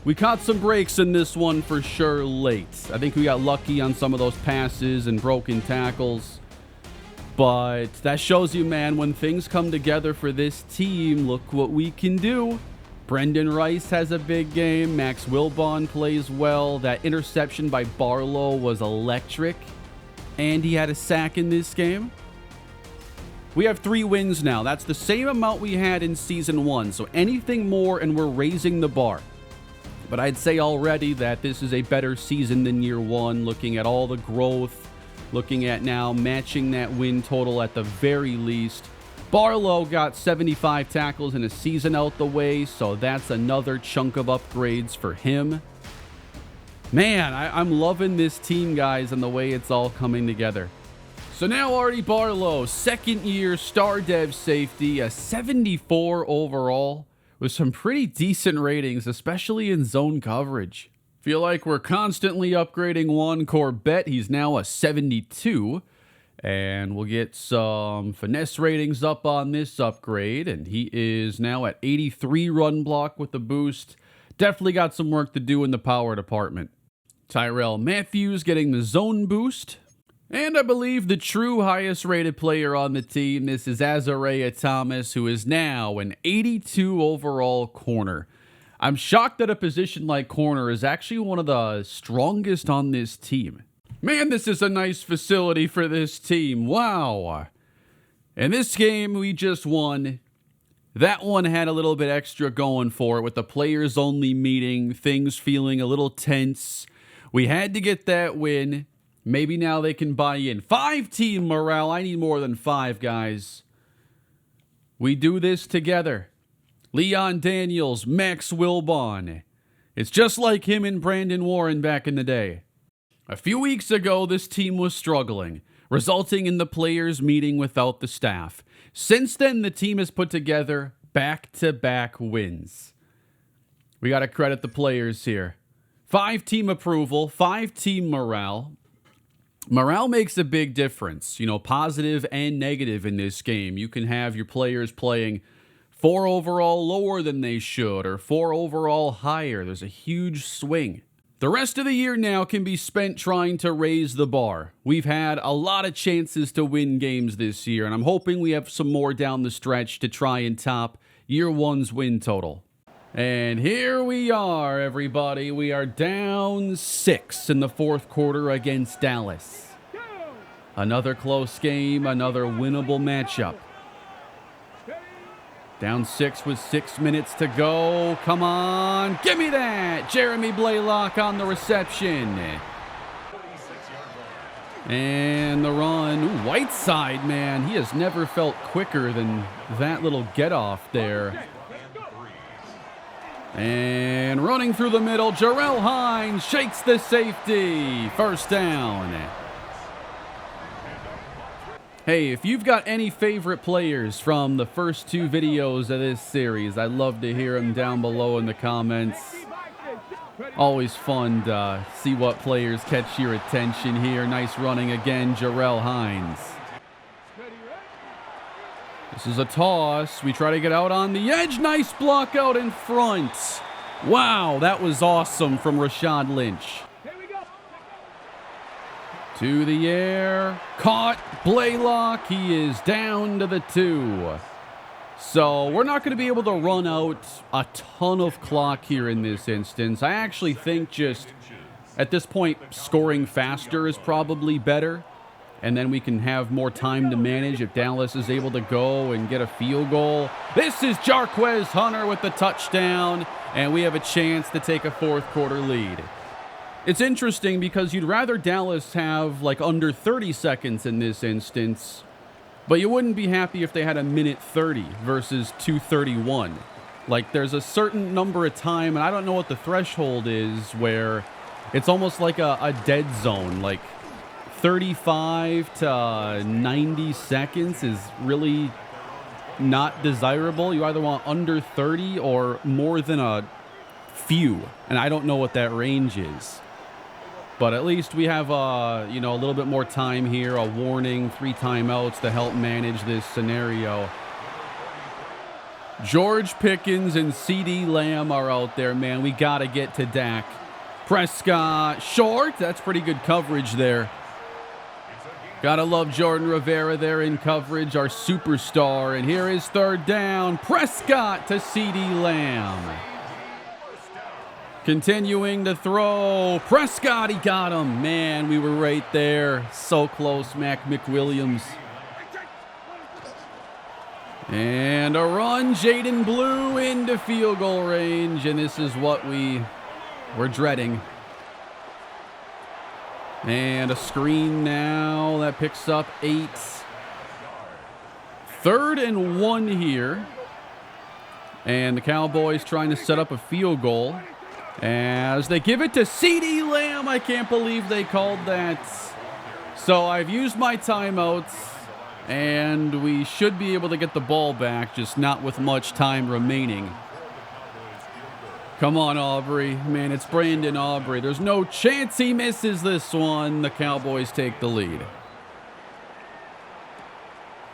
We caught some breaks in this one for sure late. I think we got lucky on some of those passes and broken tackles. But that shows you, man, when things come together for this team, look what we can do. Brendan Rice has a big game. Max Wilbon plays well. That interception by Barlow was electric. And he had a sack in this game. We have 3 wins now. That's the same amount we had in Season 1. So anything more, and we're raising the bar. But I'd say already that this is a better season than year 1, looking at all the growth. Looking at now matching that win total at the very least. Barlow got 75 tackles in a season out the way, so that's another chunk of upgrades for him. Man, I'm loving this team, guys, and the way it's all coming together. So now Artie Barlow, second-year star dev safety, a 74 overall, with some pretty decent ratings, especially in zone coverage. Feel like we're constantly upgrading Juan Corbett. He's now a 72. And we'll get some finesse ratings up on this upgrade. And he is now at 83 run block with the boost. Definitely got some work to do in the power department. Tyrell Matthews getting the zone boost. And I believe the true highest rated player on the team. This is Azariah Thomas, who is now an 82 overall corner. I'm shocked that a position like corner is actually one of the strongest on this team. Man, this is a nice facility for this team. Wow. In this game, we just won. That one had a little bit extra going for it with the players only meeting, things feeling a little tense. We had to get that win. Maybe now they can buy in. 5-team morale. I need more than 5, guys. We do this together. Leon Daniels, Max Wilbon. It's just like him and Brandon Warren back in the day. A few weeks ago, this team was struggling, resulting in the players meeting without the staff. Since then, the team has put together back-to-back wins. We got to credit the players here. 5-team approval, 5-team morale. Morale makes a big difference, you know, positive and negative in this game. You can have your players playing 4 overall lower than they should, or 4 overall higher. There's a huge swing. The rest of the year now can be spent trying to raise the bar. We've had a lot of chances to win games this year, and I'm hoping we have some more down the stretch to try and top year 1's win total. And here we are, everybody. We are down 6 in the 4th quarter against Dallas. Another close game, another winnable matchup. Down 6 with 6 minutes to go. Come on. Give me that. Jeremy Blaylock on the reception. And the run. Ooh, Whiteside, man. He has never felt quicker than that little get-off there. And running through the middle, Jarrell Hines shakes the safety. First down. Hey, if you've got any favorite players from the first 2 videos of this series, I'd love to hear them down below in the comments. Always fun to see what players catch your attention here. Nice running again, Jarrell Hines. This is a toss. We try to get out on the edge. Nice block out in front. Wow, that was awesome from Rashad Lynch. To the air. Caught. Blaylock. He is down to the 2. So we're not going to be able to run out a ton of clock here in this instance. I actually think just at this point scoring faster is probably better. And then we can have more time to manage if Dallas is able to go and get a field goal. This is Jarquez Hunter with the touchdown. And we have a chance to take a 4th quarter lead. It's interesting because you'd rather Dallas have like under 30 seconds in this instance. But you wouldn't be happy if they had a minute 30 versus 2:31. Like there's a certain number of time, and I don't know what the threshold is, where it's almost like a dead zone. Like 35 to 90 seconds is really not desirable. You either want under 30 or more than a few. And I don't know what that range is. But at least we have, a little bit more time here, a warning, 3 timeouts to help manage this scenario. George Pickens and CeeDee Lamb are out there, man. We got to get to Dak. Prescott, short. That's pretty good coverage there. Got to love Jordan Rivera there in coverage, our superstar. And here is 3rd down. Prescott to CeeDee Lamb. Continuing to throw. Prescott, he got him. Man, we were right there. So close, Mac McWilliams. And a run. Jaden Blue into field goal range. And this is what we're dreading. And a screen now that picks up 8. 3rd and 1 here. And the Cowboys trying to set up a field goal. As they give it to CeeDee Lamb. I can't believe they called that. So I've used my timeouts, and we should be able to get the ball back, just not with much time remaining. Come on, Aubrey. Man, it's Brandon Aubrey. There's no chance he misses this one. The Cowboys take the lead.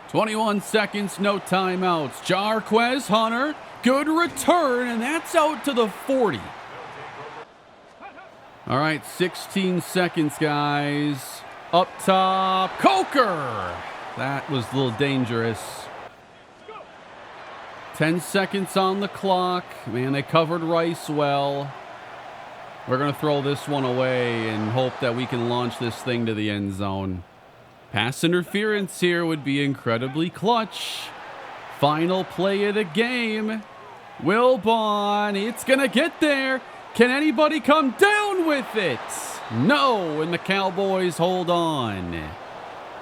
21 seconds, no timeouts. Jarquez Hunter, good return, and that's out to the 40. All right, 16 seconds, guys. Up top, Coker. That was a little dangerous. 10 seconds on the clock. Man, they covered Rice well. We're going to throw this one away and hope that we can launch this thing to the end zone. Pass interference here would be incredibly clutch. Final play of the game. Wilbon, it's going to get there. Can anybody come down with it? No, and the Cowboys hold on.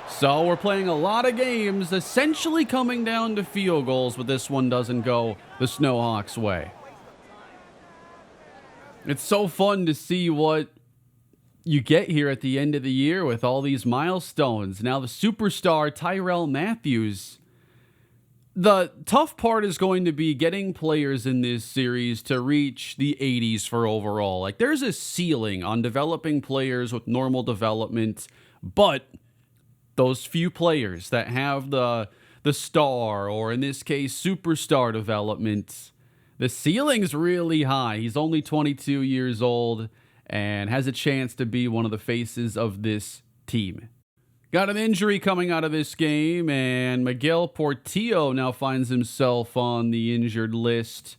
So we're playing a lot of games, essentially coming down to field goals, but this one doesn't go the Snowhawks' way. It's so fun to see what you get here at the end of the year with all these milestones. Now the superstar Tyrell Matthews. The tough part is going to be getting players in this series to reach the 80s for overall. Like, there's a ceiling on developing players with normal development, but those few players that have the star, or in this case, superstar development, the ceiling's really high. He's only 22 years old and has a chance to be one of the faces of this team. Got an injury coming out of this game, and Miguel Portillo now finds himself on the injured list,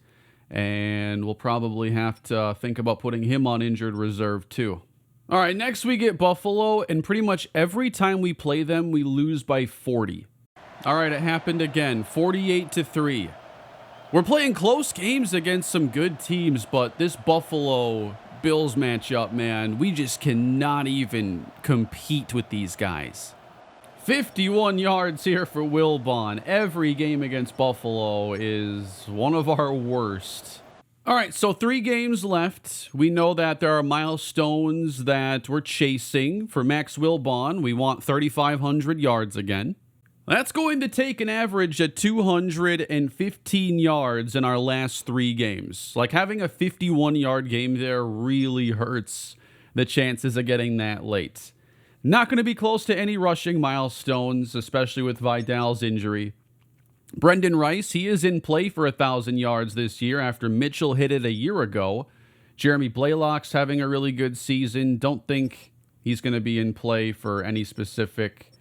and we'll probably have to think about putting him on injured reserve too. All right, next we get Buffalo, and pretty much every time we play them, we lose by 40. All right, it happened again, 48-3. We're playing close games against some good teams, but this Buffalo Bills matchup, man, we just cannot even compete with these guys. 51 yards here for Wilbon. Every game against Buffalo is one of our worst. All right, so 3 games left. We know that there are milestones that we're chasing. For Max Wilbon, we want 3,500 yards again. That's going to take an average at 215 yards in our last 3 games. Like, having a 51-yard game there really hurts the chances of getting that late. Not going to be close to any rushing milestones, especially with Vidal's injury. Brendan Rice, he is in play for 1,000 yards this year after Mitchell hit it a year ago. Jeremy Blaylock's having a really good season. Don't think he's going to be in play for any specific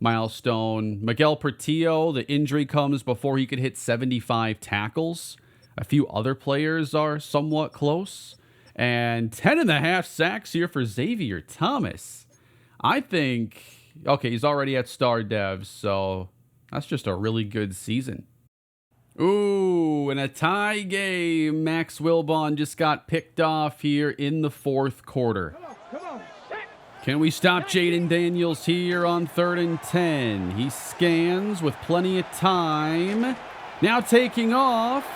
milestone. Miguel Portillo, the injury comes before he could hit 75 tackles. A few other players are somewhat close. And 10.5 sacks here for Xavier Thomas. I think, okay, he's already at star dev, so that's just a really good season. Ooh, in a tie game, Max Wilbon just got picked off here in the 4th quarter. Can we stop Jaden Daniels here on 3rd and 10? He scans with plenty of time. Now taking off.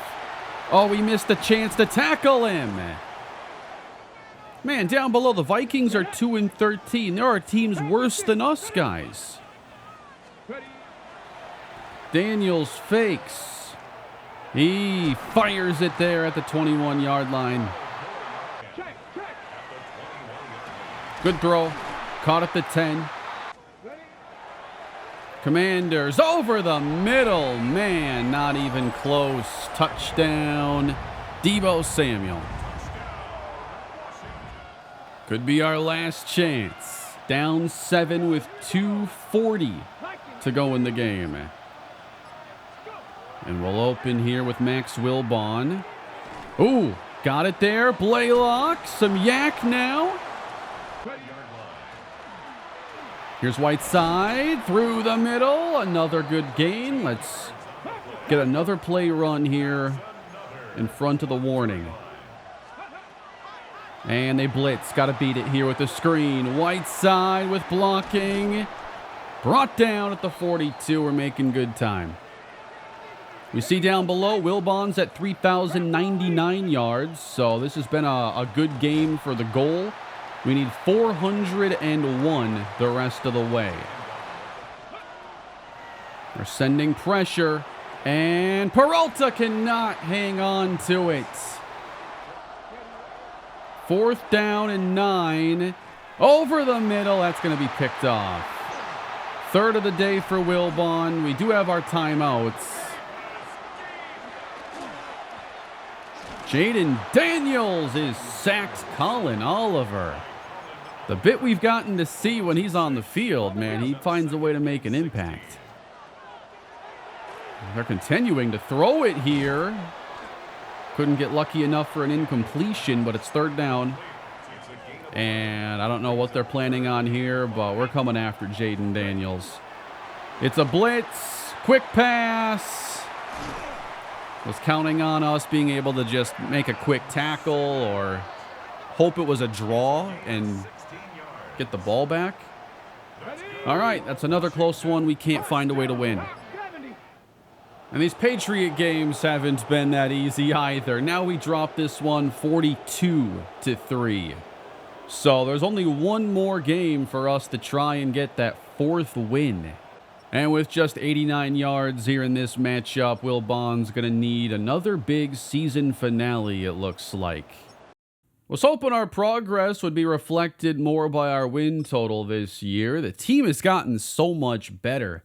Oh, we missed the chance to tackle him. Man, down below, the Vikings are 2-13. There are teams worse than us, guys. Daniels fakes. He fires it there at the 21-yard line. Good throw. Caught at the 10. Commanders over the middle. Man, not even close. Touchdown, Deebo Samuel. Could be our last chance. Down 7 with 2:40 to go in the game. And we'll open here with Max Wilbon. Ooh, got it there. Blaylock, some yak now. Here's Whiteside through the middle. Another good gain. Let's get another play run here in front of the warning. And they blitz. Got to beat it here with the screen. Whiteside with blocking. Brought down at the 42. We're making good time. We see down below, Wilbon's at 3,099 yards. So this has been a good game for the goal. We need 401 the rest of the way. We're sending pressure. And Peralta cannot hang on to it. 4th down and 9. Over the middle. That's going to be picked off. 3rd of the day for Wilbon. We do have our timeouts. Jaden Daniels is sacked Colin Oliver. The bit we've gotten to see when he's on the field, man, he finds a way to make an impact. They're continuing to throw it here. Couldn't get lucky enough for an incompletion, but it's 3rd down. And I don't know what they're planning on here, but we're coming after Jaden Daniels. It's a blitz. Quick pass. Was counting on us being able to just make a quick tackle or hope it was a draw and get the ball back. All right, that's another close one. We can't find a way to win. And these Patriot games haven't been that easy either. Now we drop this one 42-3. So there's only one more game for us to try and get that 4th win. And with just 89 yards here in this matchup, Wilbon's going to need another big season finale, it looks like. Was hoping our progress would be reflected more by our win total this year. The team has gotten so much better,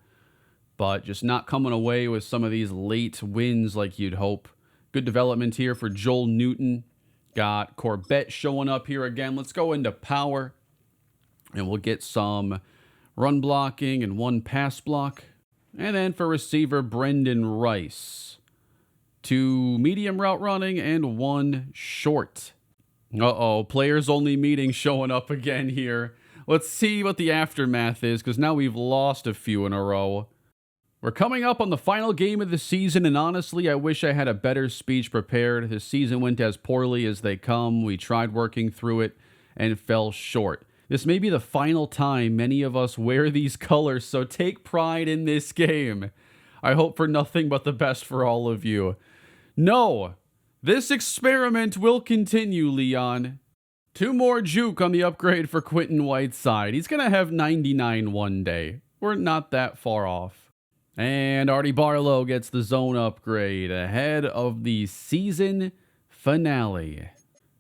but just not coming away with some of these late wins like you'd hope. Good development here for Joel Newton. Got Corbett showing up here again. Let's go into power, and we'll get some run blocking and 1 pass block. And then for receiver, Brendan Rice. 2 medium route running and 1 short. Uh-oh, players only meeting showing up again here. Let's see what the aftermath is, because now we've lost a few in a row. We're coming up on the final game of the season, and honestly, I wish I had a better speech prepared. The season went as poorly as they come. We tried working through it and fell short. This may be the final time many of us wear these colors, so take pride in this game. I hope for nothing but the best for all of you. No, this experiment will continue, Leon. 2 more juke on the upgrade for Quentin Whiteside. He's going to have 99 one day. We're not that far off. And Artie Barlow gets the zone upgrade ahead of the season finale.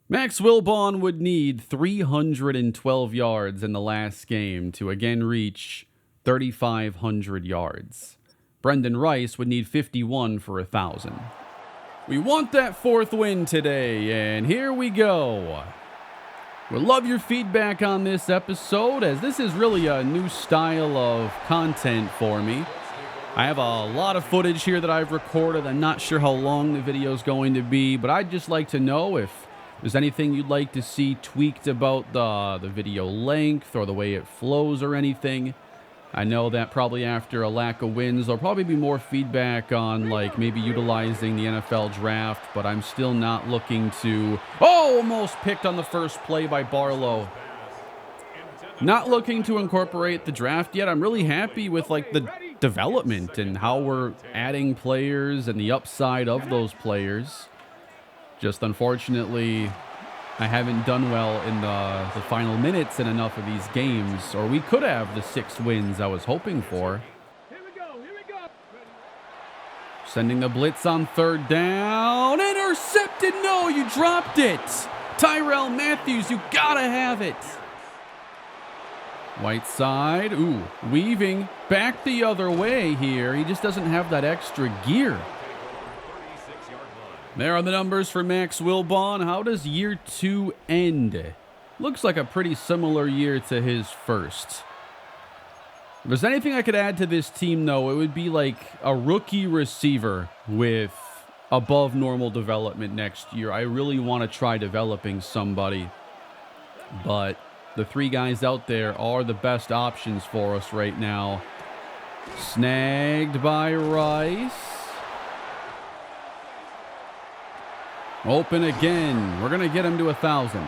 Max Wilbon would need 312 yards in the last game to again reach 3,500 yards. Brendan Rice would need 51 for 1,000. We want that 4th win today, and here we go. We'll love your feedback on this episode, as this is really a new style of content for me. I have a lot of footage here that I've recorded. I'm not sure how long the video is going to be, but I'd just like to know if there's anything you'd like to see tweaked about the video length or the way it flows or anything. I know that probably after a lack of wins, there'll probably be more feedback on like maybe utilizing the NFL draft, but I'm still not looking to... Oh, almost picked on the first play by Barlow. Not looking to incorporate the draft yet. I'm really happy with like the development and how we're adding players and the upside of those players. Just unfortunately, I haven't done well in the final minutes in enough of these games, or we could have the 6 wins I was hoping for.
Here we go.
Sending the blitz on 3rd down. Intercepted. No, you dropped it. Tyrell Matthews, you gotta have it. Whiteside, weaving back the other way here. He just doesn't have that extra gear. There are the numbers for Max Wilbon. How does year 2 end? Looks like a pretty similar year to his first. If there's anything I could add to this team, though, it would be like a rookie receiver with above normal development next year. I really want to try developing somebody, but the 3 guys out there are the best options for us right now. Snagged by Rice. Open again. We're going to get him to 1,000.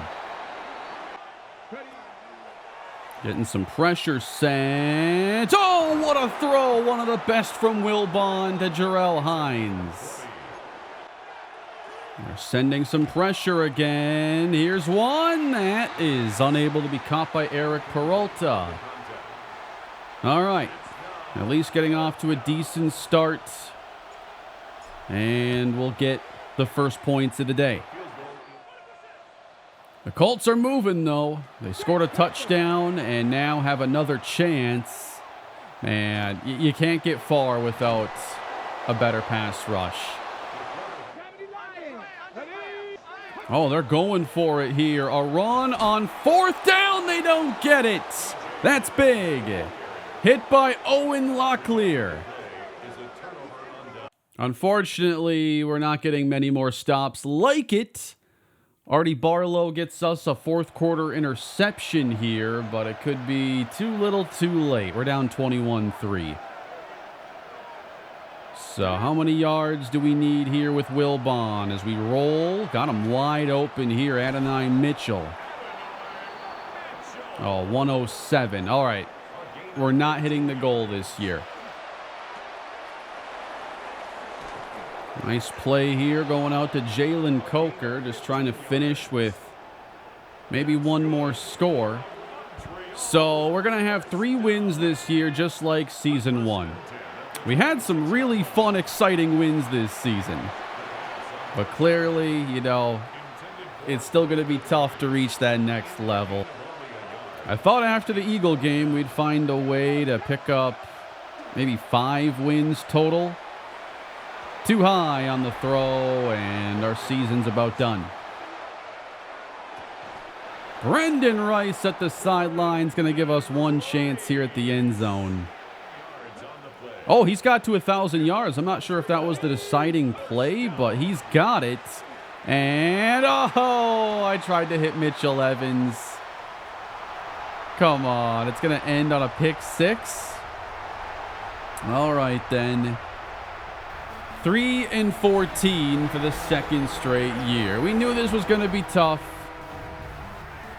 Getting some pressure sent. Oh, what a throw. One of the best from Wilbon to Jarrell Hines. They're sending some pressure again. Here's one. That is unable to be caught by Eric Peralta. All right. At least getting off to a decent start. And we'll get the first points of the day. The Colts are moving, though. They scored a touchdown and now have another chance. Man, you can't get far without a better pass rush. Oh, they're going for it here. A run on 4th down. They don't get it. That's big. Hit by Owen Locklear. Unfortunately, we're not getting many more stops like it. Artie Barlow gets us a 4th quarter interception here, but it could be too little too late. We're down 21-3. So how many yards do we need here with Wilbon as we roll? Got him wide open here, Adonai Mitchell. Oh, 107. All right. We're not hitting the goal this year. Nice play here going out to Jalen Coker, just trying to finish with maybe one more score. So we're going to have 3 wins this year, just like season 1. We had some really fun, exciting wins this season. But clearly, you know, it's still going to be tough to reach that next level. I thought after the Eagle game, we'd find a way to pick up maybe 5 wins total. Too high on the throw, and our season's about done. Brendan Rice at the sidelines, going to give us one chance here at the end zone. Oh, he's got to 1,000 yards. I'm not sure if that was the deciding play, but he's got it. And, oh, I tried to hit Mitchell Evans. Come on, it's going to end on a pick 6. All right, then. 3-14 for the second straight year. We knew this was going to be tough.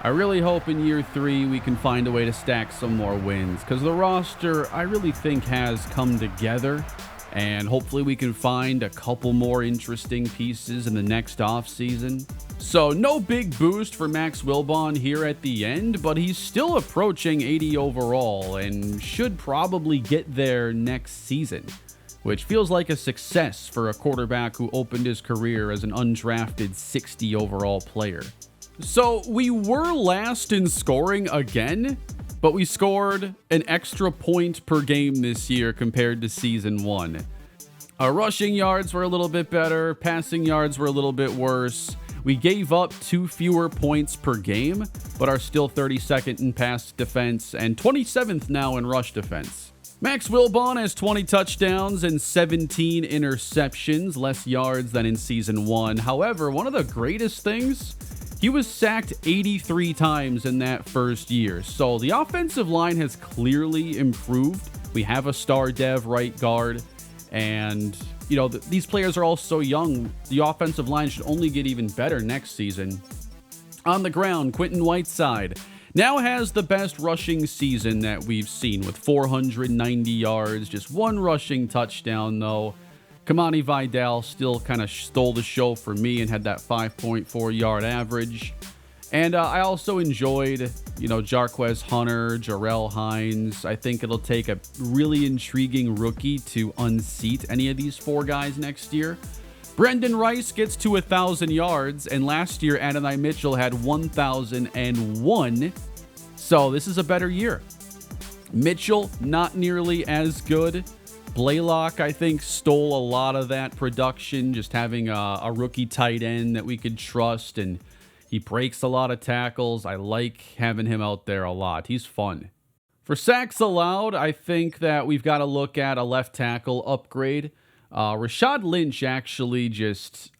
I really hope in year 3 we can find a way to stack some more wins, because the roster, I really think, has come together, and hopefully we can find a couple more interesting pieces in the next offseason. So no big boost for Max Wilbon here at the end, but he's still approaching 80 overall and should probably get there next season, which feels like a success for a quarterback who opened his career as an undrafted 60 overall player. So we were last in scoring again, but we scored an extra point per game this year compared to season 1. Our rushing yards were a little bit better, passing yards were a little bit worse. We gave up 2 fewer points per game, but are still 32nd in pass defense and 27th now in rush defense. Max Wilbon has 20 touchdowns and 17 interceptions, less yards than in season 1. However, one of the greatest things, he was sacked 83 times in that first year. So the offensive line has clearly improved. We have a star dev right guard, and you know, these players are all so young. The offensive line should only get even better next season. On the ground, Quentin Whiteside now has the best rushing season that we've seen with 490 yards, just 1 rushing touchdown though. Kamani Vidal still kind of stole the show for me and had that 5.4 yard average. And I also enjoyed, you know, Jarquez Hunter, Jarrell Hines. I think it'll take a really intriguing rookie to unseat any of these 4 guys next year. Brendan Rice gets to 1,000 yards, and last year Adonai Mitchell had 1,001. So this is a better year. Mitchell, not nearly as good. Blaylock, I think, stole a lot of that production, just having a rookie tight end that we could trust, and he breaks a lot of tackles. I like having him out there a lot. He's fun. For sacks allowed, I think that we've got to look at a left tackle upgrade. Rashad Lynch actually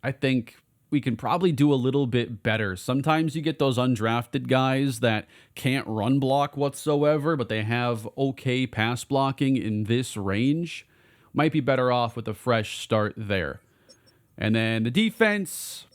I think we can probably do a little bit better. Sometimes you get those undrafted guys that can't run block whatsoever, but they have okay pass blocking in this range. Might be better off with a fresh start there. And then the defense,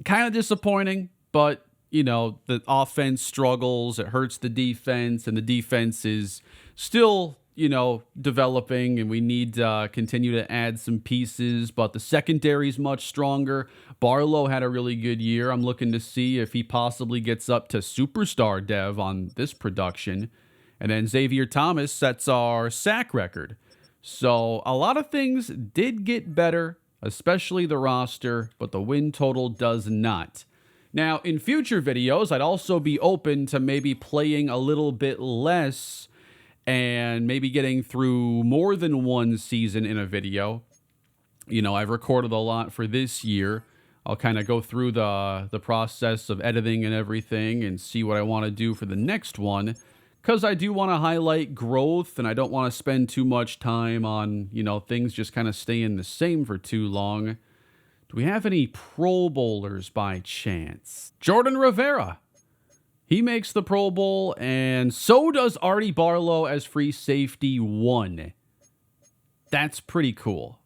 kind of disappointing, but, you know, the offense struggles. It hurts the defense, and the defense is still, you know, developing, and we need to continue to add some pieces, but the secondary is much stronger. Barlow had a really good year. I'm looking to see if he possibly gets up to superstar dev on this production. And then Xavier Thomas sets our sack record. So a lot of things did get better, especially the roster, but the win total does not. Now, in future videos, I'd also be open to maybe playing a little bit less and maybe getting through more than 1 season in a video. You know, I've recorded a lot for this year. I'll kind of go through the process of editing and everything and see what I want to do for the next one, because I do want to highlight growth, and I don't want to spend too much time on, you know, things just kind of staying the same for too long. Do we have any Pro Bowlers by chance? Jordan Rivera. He makes the Pro Bowl, and so does Artie Barlow as free safety 1. That's pretty cool.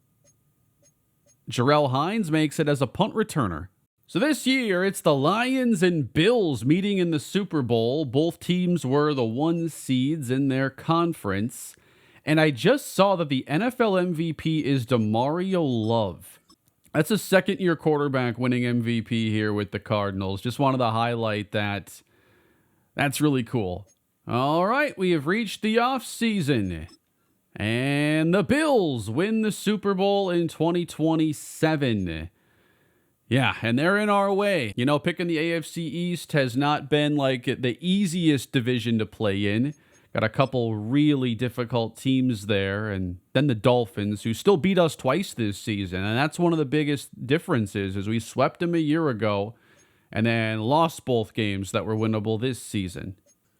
Jarrell Hines makes it as a punt returner. So this year, it's the Lions and Bills meeting in the Super Bowl. Both teams were the 1 seeds in their conference. And I just saw that the NFL MVP is DeMario Love. That's a second-year quarterback winning MVP here with the Cardinals. Just wanted to highlight that. That's really cool. All right, we have reached the offseason. And the Bills win the Super Bowl in 2027. Yeah, and they're in our way. You know, picking the AFC East has not been like the easiest division to play in. Got a couple really difficult teams there, and then the Dolphins, who still beat us twice this season. And that's one of the biggest differences, is we swept them a year ago and then lost both games that were winnable this season.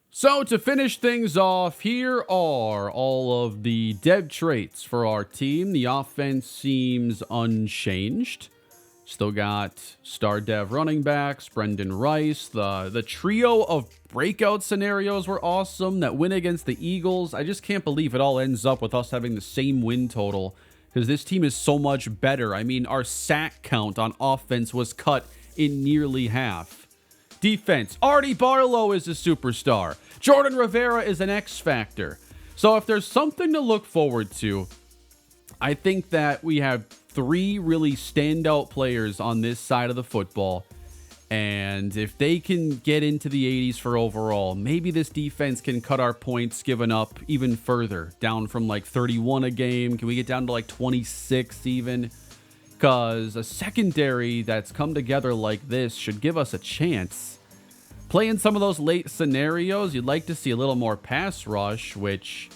So to finish things off, here are all of the dev traits for our team. The offense seems unchanged. Still got star dev running backs, Brendan Rice. The trio of breakout scenarios were awesome. That win against the Eagles, I just can't believe it all ends up with us having the same win total, because this team is so much better. I mean, our sack count on offense was cut in nearly half. Defense, Artie Barlow is a superstar. Jordan Rivera is an X factor. So if there's something to look forward to, I think that we have 3 really standout players on this side of the football. And if they can get into the 80s for overall, maybe this defense can cut our points given up even further, down from like 31 a game. Can we get down to like 26 even? Because a secondary that's come together like this should give us a chance. Playing some of those late scenarios, you'd like to see a little more pass rush, which,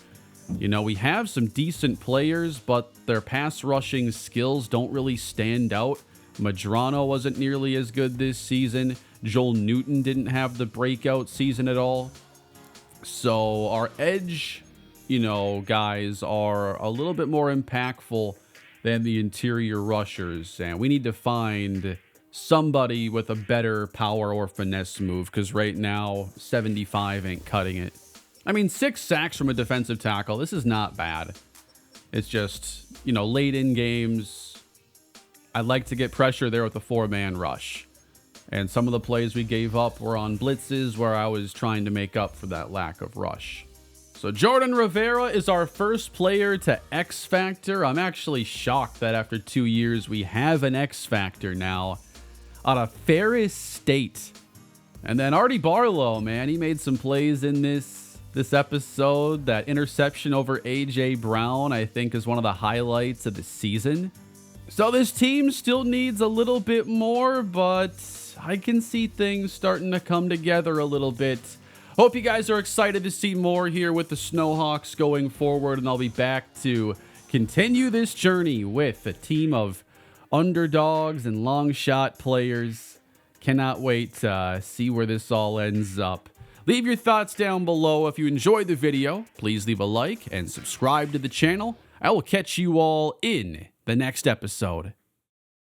you know, we have some decent players, but their pass rushing skills don't really stand out. Madrano wasn't nearly as good this season. Joel Newton didn't have the breakout season at all. So our edge, you know, guys are a little bit more impactful than the interior rushers. And we need to find somebody with a better power or finesse move, because right now 75 ain't cutting it. I mean, 6 sacks from a defensive tackle, this is not bad. It's just, you know, late in games, I'd like to get pressure there with a 4-man rush. And some of the plays we gave up were on blitzes where I was trying to make up for that lack of rush. So Jordan Rivera is our first player to X Factor. I'm actually shocked that after 2 years we have an X Factor now out of Ferris State. And then Artie Barlow, man, he made some plays in this episode. That interception over A.J. Brown, I think, is one of the highlights of the season. So this team still needs a little bit more, but I can see things starting to come together a little bit. Hope you guys are excited to see more here with the Snowhawks going forward, and I'll be back to continue this journey with a team of underdogs and long shot players. Cannot wait to see where this all ends up. Leave your thoughts down below. If you enjoyed the video, please leave a like and subscribe to the channel. I will catch you all in the next episode.